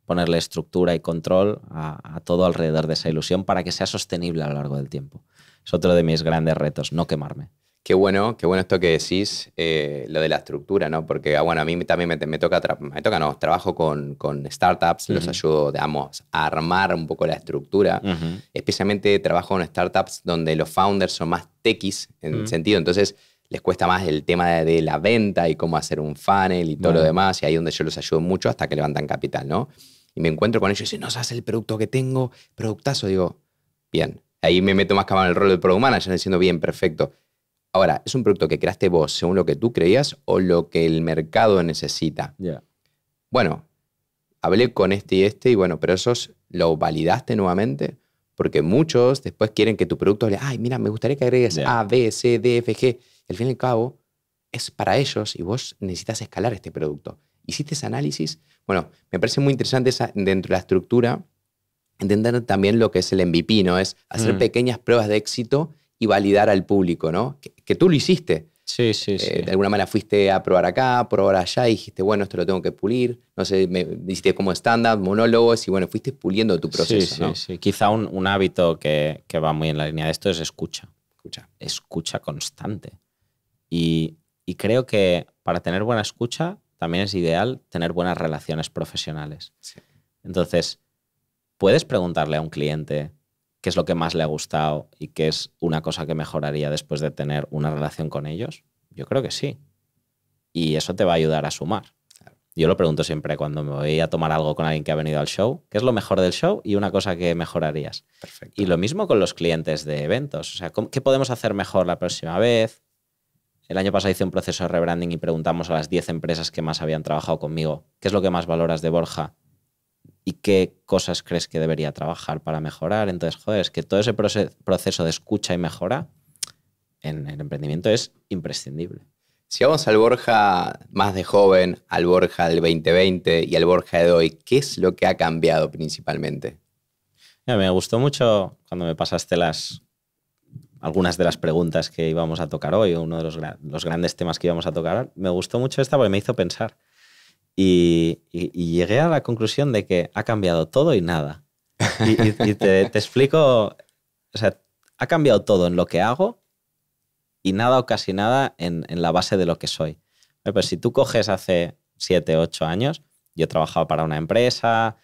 S2: ponerle estructura y control a todo alrededor de esa ilusión para que sea sostenible a lo largo del tiempo. Es otro de mis grandes retos, no quemarme.
S1: Qué bueno esto que decís, lo de la estructura, ¿no? Porque, bueno, a mí también me toca, trabajo con startups, los ayudo, digamos, a armar un poco la estructura. Especialmente trabajo con startups donde los founders son más techies en el sentido, entonces les cuesta más el tema de la venta y cómo hacer un funnel y todo lo demás, y ahí es donde yo los ayudo mucho hasta que levantan capital, ¿no? Y me encuentro con ellos y dicen, no sabes el producto que tengo, productazo. Digo, bien. Ahí me meto más que en el rol del product manager diciendo, bien, perfecto. Ahora, ¿es un producto que creaste vos según lo que tú creías o lo que el mercado necesita?
S2: Yeah.
S1: Bueno, hablé con este y bueno, pero esos lo validaste nuevamente. Porque muchos después quieren que tu producto le, ay, mira, me gustaría que agregues A, B, C, D, F, G. Y al fin y al cabo, es para ellos y vos necesitas escalar este producto. ¿Hiciste ese análisis? Bueno, me parece muy interesante dentro de la estructura entender también lo que es el MVP, ¿no? Es hacer pequeñas pruebas de éxito y validar al público, ¿no? Que tú lo hiciste.
S2: Sí.
S1: De alguna manera fuiste a probar acá, probar allá y dijiste, bueno, esto lo tengo que pulir. No sé, me hiciste como stand-up, monólogos y bueno, fuiste puliendo tu proceso, ¿no?
S2: Sí. Quizá un hábito que va muy en la línea de esto es escucha. Escucha constante. Y creo que para tener buena escucha también es ideal tener buenas relaciones profesionales. Sí. Entonces, puedes preguntarle a un cliente qué es lo que más le ha gustado y qué es una cosa que mejoraría después de tener una relación con ellos. Yo creo que sí. Y eso te va a ayudar a sumar. Claro. Yo lo pregunto siempre cuando me voy a tomar algo con alguien que ha venido al show. ¿Qué es lo mejor del show y una cosa que mejorarías?
S1: Perfecto.
S2: Y lo mismo con los clientes de eventos. O sea, ¿qué podemos hacer mejor la próxima vez? El año pasado hice un proceso de rebranding y preguntamos a las 10 empresas que más habían trabajado conmigo ¿qué es lo que más valoras de Borja? ¿Y qué cosas crees que debería trabajar para mejorar? Entonces, joder, es que todo ese proceso de escucha y mejora en el emprendimiento es imprescindible.
S1: Si vamos al Borja más de joven, al Borja del 2020 y al Borja de hoy, ¿qué es lo que ha cambiado principalmente?
S2: Me gustó mucho cuando me pasaste algunas de las preguntas que íbamos a tocar hoy, uno de los grandes temas que íbamos a tocar. Me gustó mucho esta porque me hizo pensar. Y llegué a la conclusión de que ha cambiado todo y nada. Y te explico, o sea, ha cambiado todo en lo que hago y nada o casi nada en la base de lo que soy. Pues si tú coges hace 7, 8 años, yo trabajaba para una empresa,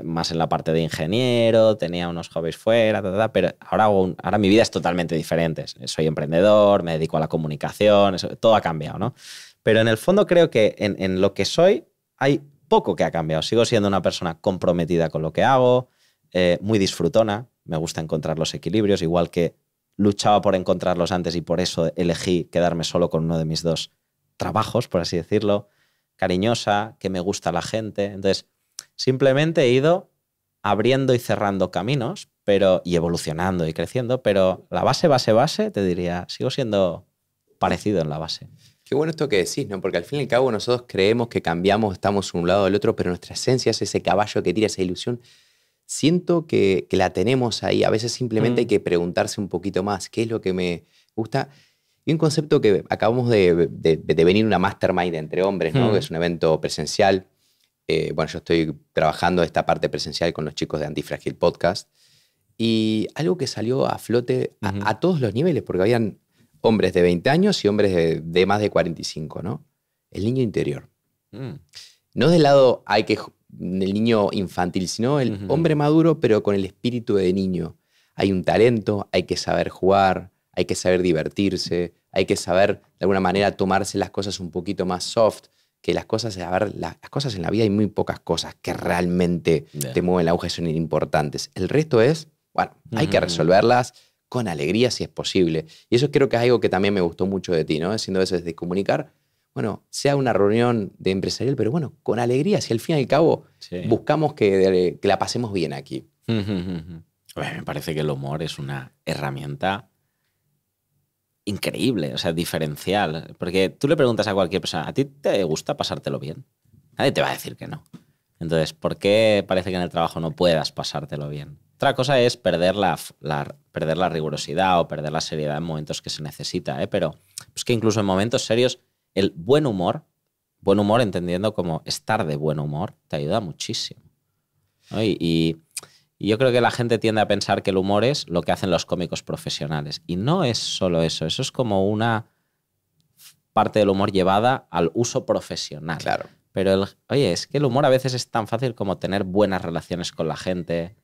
S2: más en la parte de ingeniero, tenía unos hobbies fuera, pero ahora mi vida es totalmente diferente. Soy emprendedor, me dedico a la comunicación, todo ha cambiado, ¿no? Pero en el fondo creo que en lo que soy hay poco que ha cambiado. Sigo siendo una persona comprometida con lo que hago, muy disfrutona, me gusta encontrar los equilibrios, igual que luchaba por encontrarlos antes y por eso elegí quedarme solo con uno de mis 2 trabajos, por así decirlo, cariñosa, que me gusta la gente. Entonces, simplemente he ido abriendo y cerrando caminos y evolucionando y creciendo, pero la base, te diría, sigo siendo parecido en la base.
S1: Qué bueno esto que decís, ¿no? Porque al fin y al cabo nosotros creemos que cambiamos, estamos un lado del otro, pero nuestra esencia es ese caballo que tira esa ilusión. Siento que la tenemos ahí. A veces simplemente hay que preguntarse un poquito más qué es lo que me gusta. Y un concepto que acabamos de venir una mastermind entre hombres, ¿no? Que es un evento presencial. Bueno, yo estoy trabajando esta parte presencial con los chicos de Antifrágil Podcast. Y algo que salió a flote a todos los niveles, porque habían hombres de 20 años y hombres de más de 45, ¿no? El niño interior. No del lado del niño infantil, sino el hombre maduro, pero con el espíritu de niño. Hay un talento, hay que saber jugar, hay que saber divertirse, hay que saber, de alguna manera, tomarse las cosas un poquito más soft, que las cosas en la vida hay muy pocas cosas que realmente te mueven la aguja y son importantes. El resto es, bueno, hay que resolverlas con alegría si es posible. Y eso creo que es algo que también me gustó mucho de ti, ¿no? Siendo eso de comunicar, bueno, sea una reunión de empresarial, pero bueno, con alegría, si al fin y al cabo buscamos que la pasemos bien aquí.
S2: Me parece que el humor es una herramienta increíble, o sea, diferencial. Porque tú le preguntas a cualquier persona, ¿a ti te gusta pasártelo bien? Nadie te va a decir que no. Entonces, ¿por qué parece que en el trabajo no puedas pasártelo bien? Otra cosa es perder la rigurosidad o perder la seriedad en momentos que se necesita, pero es que incluso en momentos serios el buen humor entendiendo como estar de buen humor, te ayuda muchísimo, ¿no? Y yo creo que la gente tiende a pensar que el humor es lo que hacen los cómicos profesionales. Y no es solo eso. Eso es como una parte del humor llevada al uso profesional.
S1: Claro.
S2: Pero, oye, es que el humor a veces es tan fácil como tener buenas relaciones con la gente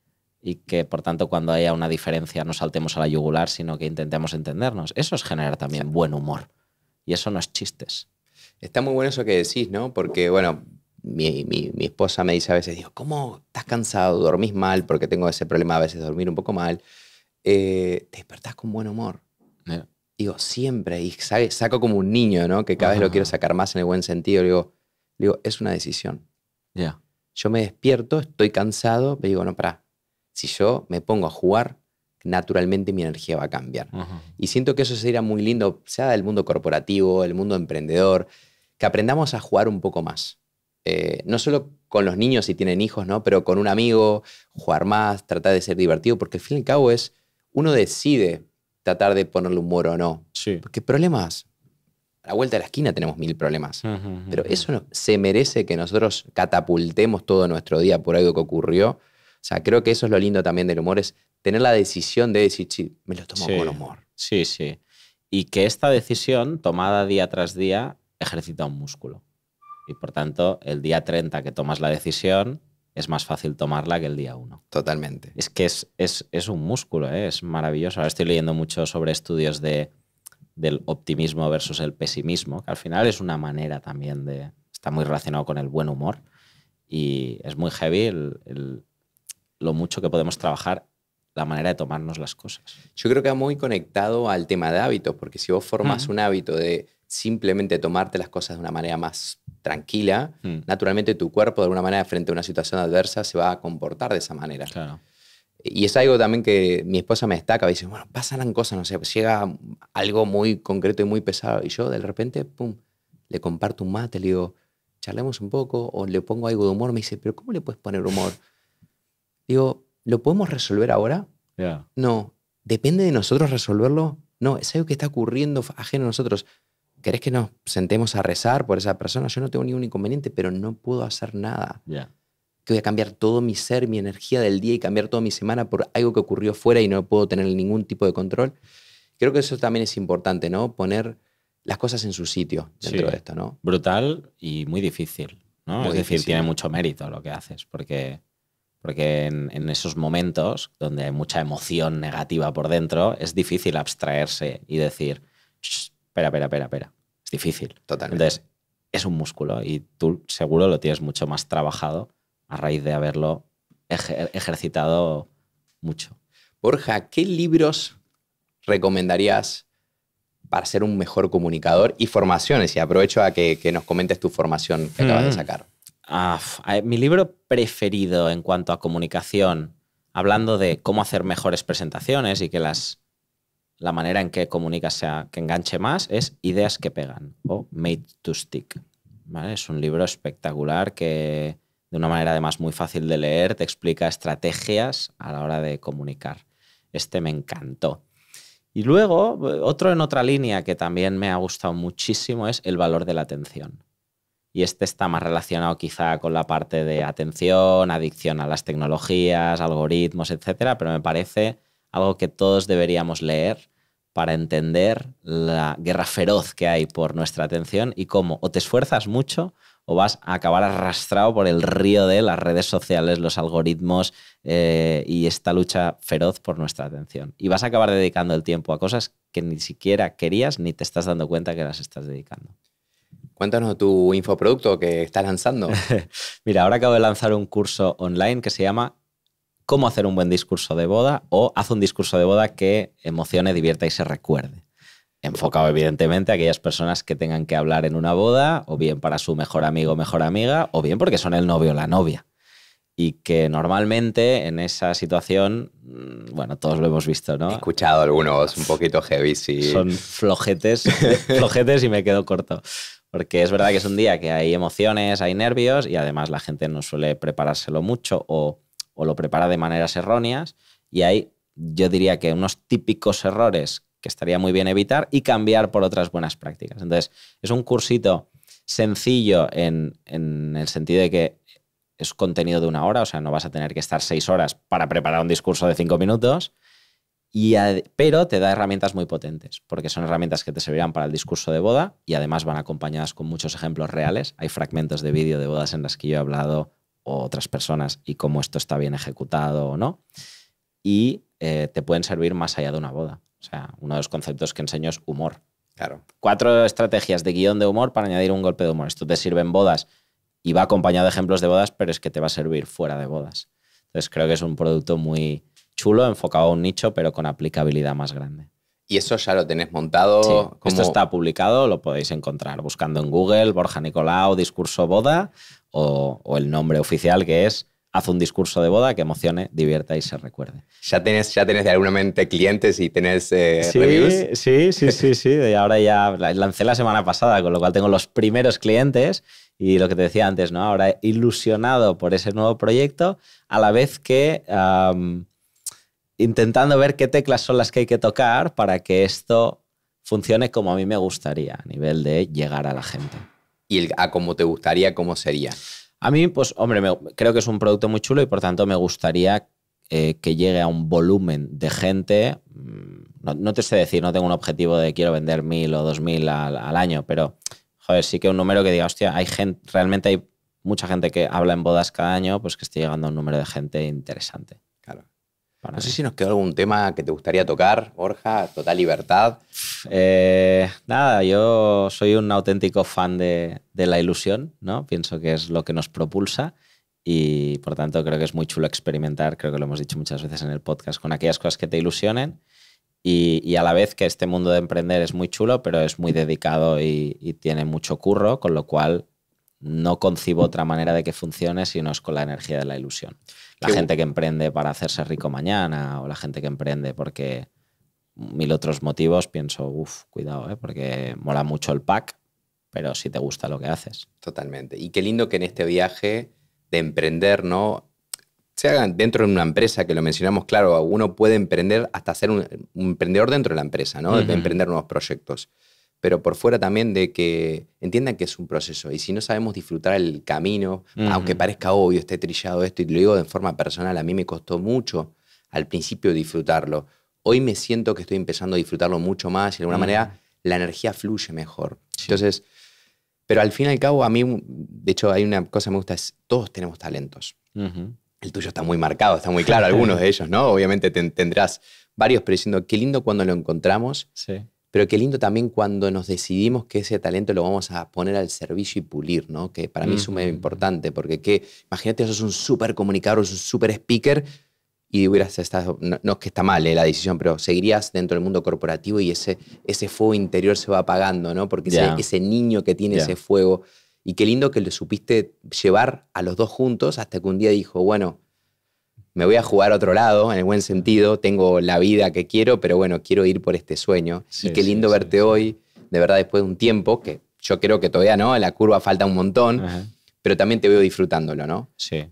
S2: y que, por tanto, cuando haya una diferencia no saltemos a la yugular, sino que intentemos entendernos. Eso es generar también buen humor. Y eso no es chistes.
S1: Está muy bueno eso que decís, ¿no? Porque, bueno, mi esposa me dice a veces, digo, ¿cómo estás cansado? ¿Dormís mal? Porque tengo ese problema a veces de dormir un poco mal. Te despertás con buen humor.
S2: Yeah.
S1: Digo, siempre. Y saco como un niño, ¿no? Que cada vez lo quiero sacar más en el buen sentido. Digo, es una decisión.
S2: Yeah.
S1: yo me despierto, estoy cansado, me digo, no, pará, si yo me pongo a jugar, naturalmente mi energía va a cambiar. Y siento que eso sería muy lindo, sea del mundo corporativo, el mundo emprendedor, que aprendamos a jugar un poco más. No solo con los niños si tienen hijos, ¿no? Pero con un amigo, jugar más, tratar de ser divertido, porque al fin y al cabo uno decide tratar de ponerle humor o no.
S2: Sí.
S1: Porque problemas, a la vuelta de la esquina tenemos 1000 problemas. Pero eso se merece que nosotros catapultemos todo nuestro día por algo que ocurrió. O sea, creo que eso es lo lindo también del humor, es tener la decisión de decir, sí, me lo tomo con humor.
S2: Sí, sí. Y que esta decisión, tomada día tras día, ejercita un músculo. Y por tanto, el día 30 que tomas la decisión, es más fácil tomarla que el día 1.
S1: Totalmente.
S2: Es que es un músculo, ¿eh? Es maravilloso. Ahora estoy leyendo mucho sobre estudios del optimismo versus el pesimismo, que al final es una manera también está muy relacionado con el buen humor. Y es muy heavy lo mucho que podemos trabajar la manera de tomarnos las cosas.
S1: Yo creo que va muy conectado al tema de hábitos, porque si vos formas un hábito de simplemente tomarte las cosas de una manera más tranquila, naturalmente tu cuerpo de alguna manera frente a una situación adversa se va a comportar de esa manera.
S2: Claro.
S1: Y es algo también que mi esposa me destaca, y dice, bueno, pasan cosas, no sé, pues llega algo muy concreto y muy pesado, y yo de repente, pum, le comparto un mate, le digo, charlemos un poco, o le pongo algo de humor, me dice, pero ¿cómo le puedes poner humor? Digo, ¿lo podemos resolver ahora?
S2: Yeah.
S1: No. ¿Depende de nosotros resolverlo? No, es algo que está ocurriendo ajeno a nosotros. ¿Querés que nos sentemos a rezar por esa persona? Yo no tengo ningún inconveniente, pero no puedo hacer nada.
S2: Yeah.
S1: Que voy a cambiar todo mi ser, mi energía del día y cambiar toda mi semana por algo que ocurrió fuera y no puedo tener ningún tipo de control. Creo que eso también es importante, ¿no? Poner las cosas en su sitio dentro de esto, ¿no?
S2: Brutal y muy difícil, ¿no?
S1: Muy
S2: es decir,
S1: difícil.
S2: tiene mucho mérito lo que haces, porque en esos momentos donde hay mucha emoción negativa por dentro, es difícil abstraerse y decir, espera. Es difícil.
S1: Totalmente.
S2: Entonces, es un músculo y tú seguro lo tienes mucho más trabajado a raíz de haberlo ejercitado mucho.
S1: Borja, ¿qué libros recomendarías para ser un mejor comunicador? Y formaciones, y aprovecho a que nos comentes tu formación que acabas de sacar.
S2: Mi libro preferido en cuanto a comunicación, hablando de cómo hacer mejores presentaciones y que la manera en que comunicas sea que enganche más, es Ideas que pegan o Made to Stick. ¿Vale? Es un libro espectacular que de una manera además muy fácil de leer te explica estrategias a la hora de comunicar. Este me encantó. Y luego, otro en otra línea que también me ha gustado muchísimo es El valor de la atención. Y este está más relacionado quizá con la parte de atención, adicción a las tecnologías, algoritmos, etcétera, pero me parece algo que todos deberíamos leer para entender la guerra feroz que hay por nuestra atención y cómo o te esfuerzas mucho o vas a acabar arrastrado por el río de las redes sociales, los algoritmos y esta lucha feroz por nuestra atención. Y vas a acabar dedicando el tiempo a cosas que ni siquiera querías ni te estás dando cuenta que las estás dedicando.
S1: Cuéntanos tu infoproducto que estás lanzando.
S2: Mira, ahora acabo de lanzar un curso online que se llama Cómo hacer un buen discurso de boda o haz un discurso de boda que emocione, divierta y se recuerde. Enfocado evidentemente a aquellas personas que tengan que hablar en una boda o bien para su mejor amigo o mejor amiga o bien porque son el novio o la novia. Y que normalmente en esa situación, bueno, todos lo hemos visto, ¿no?
S1: He escuchado algunos un poquito heavy, sí.
S2: Son flojetes y me quedo corto. Porque es verdad que es un día que hay emociones, hay nervios y además la gente no suele preparárselo mucho o lo prepara de maneras erróneas y hay, yo diría que unos típicos errores que estaría muy bien evitar y cambiar por otras buenas prácticas. Entonces, es un cursito sencillo en el sentido de que es contenido de 1 hora, o sea, no vas a tener que estar 6 horas para preparar un discurso de 5 minutos, pero te da herramientas muy potentes, porque son herramientas que te servirán para el discurso de boda y además van acompañadas con muchos ejemplos reales. Hay fragmentos de vídeo de bodas en las que yo he hablado o otras personas y cómo esto está bien ejecutado o no. Y te pueden servir más allá de una boda. O sea, uno de los conceptos que enseño es humor.
S1: Claro. 4
S2: estrategias de guión de humor para añadir un golpe de humor. Esto te sirve en bodas y va acompañado de ejemplos de bodas, pero es que te va a servir fuera de bodas. Entonces creo que es un producto muy chulo, enfocado a un nicho, pero con aplicabilidad más grande.
S1: ¿Y eso ya lo tenés montado?
S2: Sí,
S1: ¿Cómo?
S2: esto está publicado, lo podéis encontrar buscando en Google, Borja Nicolau, discurso boda, o el nombre oficial que es Haz un discurso de boda que emocione, divierta y se recuerde.
S1: ¿Ya tenés de alguna mente clientes y tenés reviews?
S2: Sí. Y ahora ya lancé la semana pasada, con lo cual tengo los primeros clientes y lo que te decía antes, ¿no? Ahora ilusionado por ese nuevo proyecto, a la vez que intentando ver qué teclas son las que hay que tocar para que esto funcione como a mí me gustaría, a nivel de llegar a la gente.
S1: ¿Y a cómo te gustaría, cómo sería?
S2: A mí, pues, hombre, creo que es un producto muy chulo y por tanto me gustaría que llegue a un volumen de gente. No te sé decir, no tengo un objetivo de quiero vender 1.000 o 2.000 al año, pero, joder, sí que un número que diga, hostia, realmente hay mucha gente que habla en bodas cada año, pues que esté llegando a un número de gente interesante.
S1: Claro. No sé si nos quedó algún tema que te gustaría tocar, Borja, total libertad.
S2: Nada, yo soy un auténtico fan de la ilusión, ¿no? Pienso que es lo que nos propulsa y por tanto creo que es muy chulo experimentar, creo que lo hemos dicho muchas veces en el podcast, con aquellas cosas que te ilusionen y a la vez que este mundo de emprender es muy chulo, pero es muy dedicado y tiene mucho curro, con lo cual no concibo otra manera de que funcione si no es con la energía de la ilusión. La gente que emprende para hacerse rico mañana o la gente que emprende porque 1.000 otros motivos, pienso, cuidado, porque mola mucho el pack, pero si te gusta lo que haces.
S1: Totalmente. Y qué lindo que en este viaje de emprender, ¿no? Se hagan dentro de una empresa, que lo mencionamos, claro, uno puede emprender hasta ser un emprendedor dentro de la empresa, ¿no? De emprender nuevos proyectos. Pero por fuera también de que entiendan que es un proceso. Y si no sabemos disfrutar el camino, aunque parezca obvio, esté trillado esto, y lo digo de forma personal, a mí me costó mucho al principio disfrutarlo. Hoy me siento que estoy empezando a disfrutarlo mucho más y de alguna manera la energía fluye mejor. Sí. Entonces, pero al fin y al cabo, a mí, de hecho, hay una cosa que me gusta, es todos tenemos talentos. El tuyo está muy marcado, está muy claro, algunos de ellos, ¿no? Obviamente tendrás varios, pero diciendo, qué lindo cuando lo encontramos.
S2: Sí.
S1: Pero qué lindo también cuando nos decidimos que ese talento lo vamos a poner al servicio y pulir, ¿no? Que para mí es muy importante, porque imagínate, sos un súper comunicador, un súper speaker y hubieras estado, no es que está mal la decisión, pero seguirías dentro del mundo corporativo y ese fuego interior se va apagando, ¿no? Porque ese niño que tiene ese fuego, y qué lindo que lo supiste llevar a los dos juntos hasta que un día dijo, bueno, me voy a jugar a otro lado, en el buen sentido, tengo la vida que quiero, pero bueno, quiero ir por este sueño. Sí, y qué lindo verte hoy, de verdad, después de un tiempo, que yo creo que todavía no, la curva falta un montón, pero también te veo disfrutándolo, ¿no?
S2: Sí.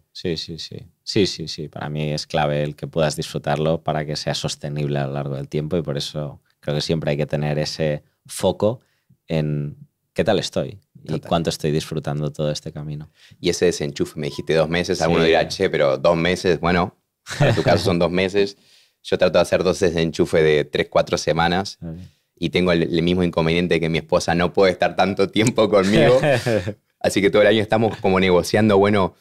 S2: Para mí es clave el que puedas disfrutarlo para que sea sostenible a lo largo del tiempo y por eso creo que siempre hay que tener ese foco en qué tal estoy. Total. Y cuánto estoy disfrutando todo este camino.
S1: Y ese desenchufe, me dijiste 2 meses, alguno dirá, che, pero 2 meses, bueno, en tu caso son 2 meses. Yo trato de hacer 2 desenchufes de 3-4 semanas y tengo el mismo inconveniente que mi esposa no puede estar tanto tiempo conmigo. Así que todo el año estamos como negociando, bueno,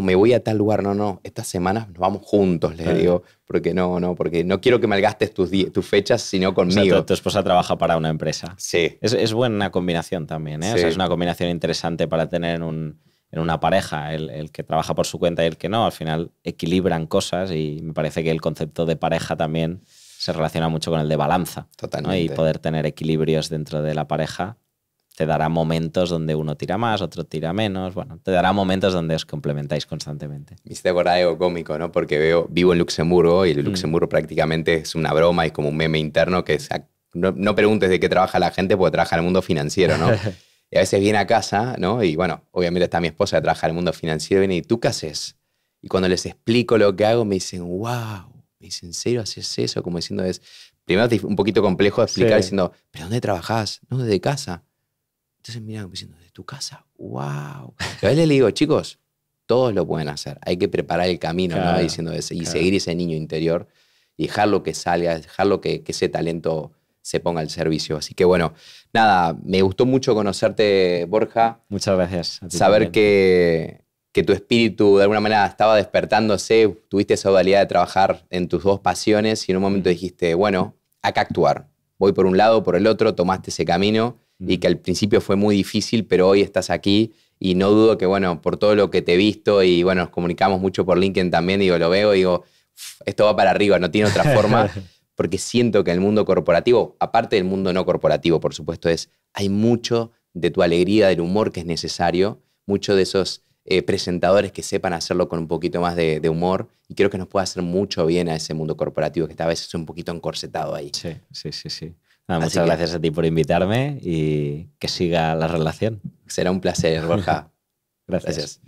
S1: me voy a tal lugar, no, estas semanas nos vamos juntos, les digo, porque no quiero que malgastes tus fechas, sino conmigo.
S2: O sea, tu esposa trabaja para una empresa.
S1: Sí.
S2: Es buena combinación también, ¿eh? Sí. O sea, es una combinación interesante para tener en una pareja, el que trabaja por su cuenta y el que no, al final equilibran cosas y me parece que el concepto de pareja también se relaciona mucho con el de balanza.
S1: Totalmente.
S2: ¿no? Y poder tener equilibrios dentro de la pareja te dará momentos donde uno tira más, otro tira menos. Bueno, te dará momentos donde os complementáis constantemente.
S1: Me hiciste acordar de algo cómico, ¿no? Porque vivo en Luxemburgo y Luxemburgo prácticamente es una broma y como un meme interno que es, no preguntes de qué trabaja la gente porque trabaja en el mundo financiero, ¿no? Y a veces viene a casa, ¿no? Y bueno, obviamente está mi esposa que trabaja en el mundo financiero y viene, ¿y tú qué haces? Y cuando les explico lo que hago me dicen, wow. Me dicen, ¿en serio haces eso? Como diciendo, primero es un poquito complejo de explicar diciendo, ¿pero dónde trabajás? No, desde casa. Entonces miran diciendo, ¿de tu casa? ¡Wow! Pero a veces le digo, chicos, todos lo pueden hacer. Hay que preparar el camino, claro, ¿no? Diciendo eso, y seguir ese niño interior y dejarlo que salga, dejarlo que ese talento se ponga al servicio. Así que bueno, nada, me gustó mucho conocerte, Borja.
S2: Muchas gracias. A ti
S1: saber
S2: también.
S1: que tu espíritu de alguna manera estaba despertándose, tuviste esa modalidad de trabajar en tus 2 pasiones y en un momento dijiste, bueno, acá actuar. Voy por un lado, por el otro, tomaste ese camino. Y que al principio fue muy difícil, pero hoy estás aquí y no dudo que, bueno, por todo lo que te he visto y, bueno, nos comunicamos mucho por LinkedIn también, digo, lo veo y digo, esto va para arriba, no tiene otra forma, porque siento que en el mundo corporativo, aparte del mundo no corporativo, por supuesto, hay mucho de tu alegría, del humor que es necesario, mucho de esos presentadores que sepan hacerlo con un poquito más de humor, y creo que nos puede hacer mucho bien a ese mundo corporativo que está a veces un poquito encorsetado ahí.
S2: Sí. Nada, muchas gracias a ti por invitarme y que siga la relación.
S1: Será un placer, Borja.
S2: Gracias.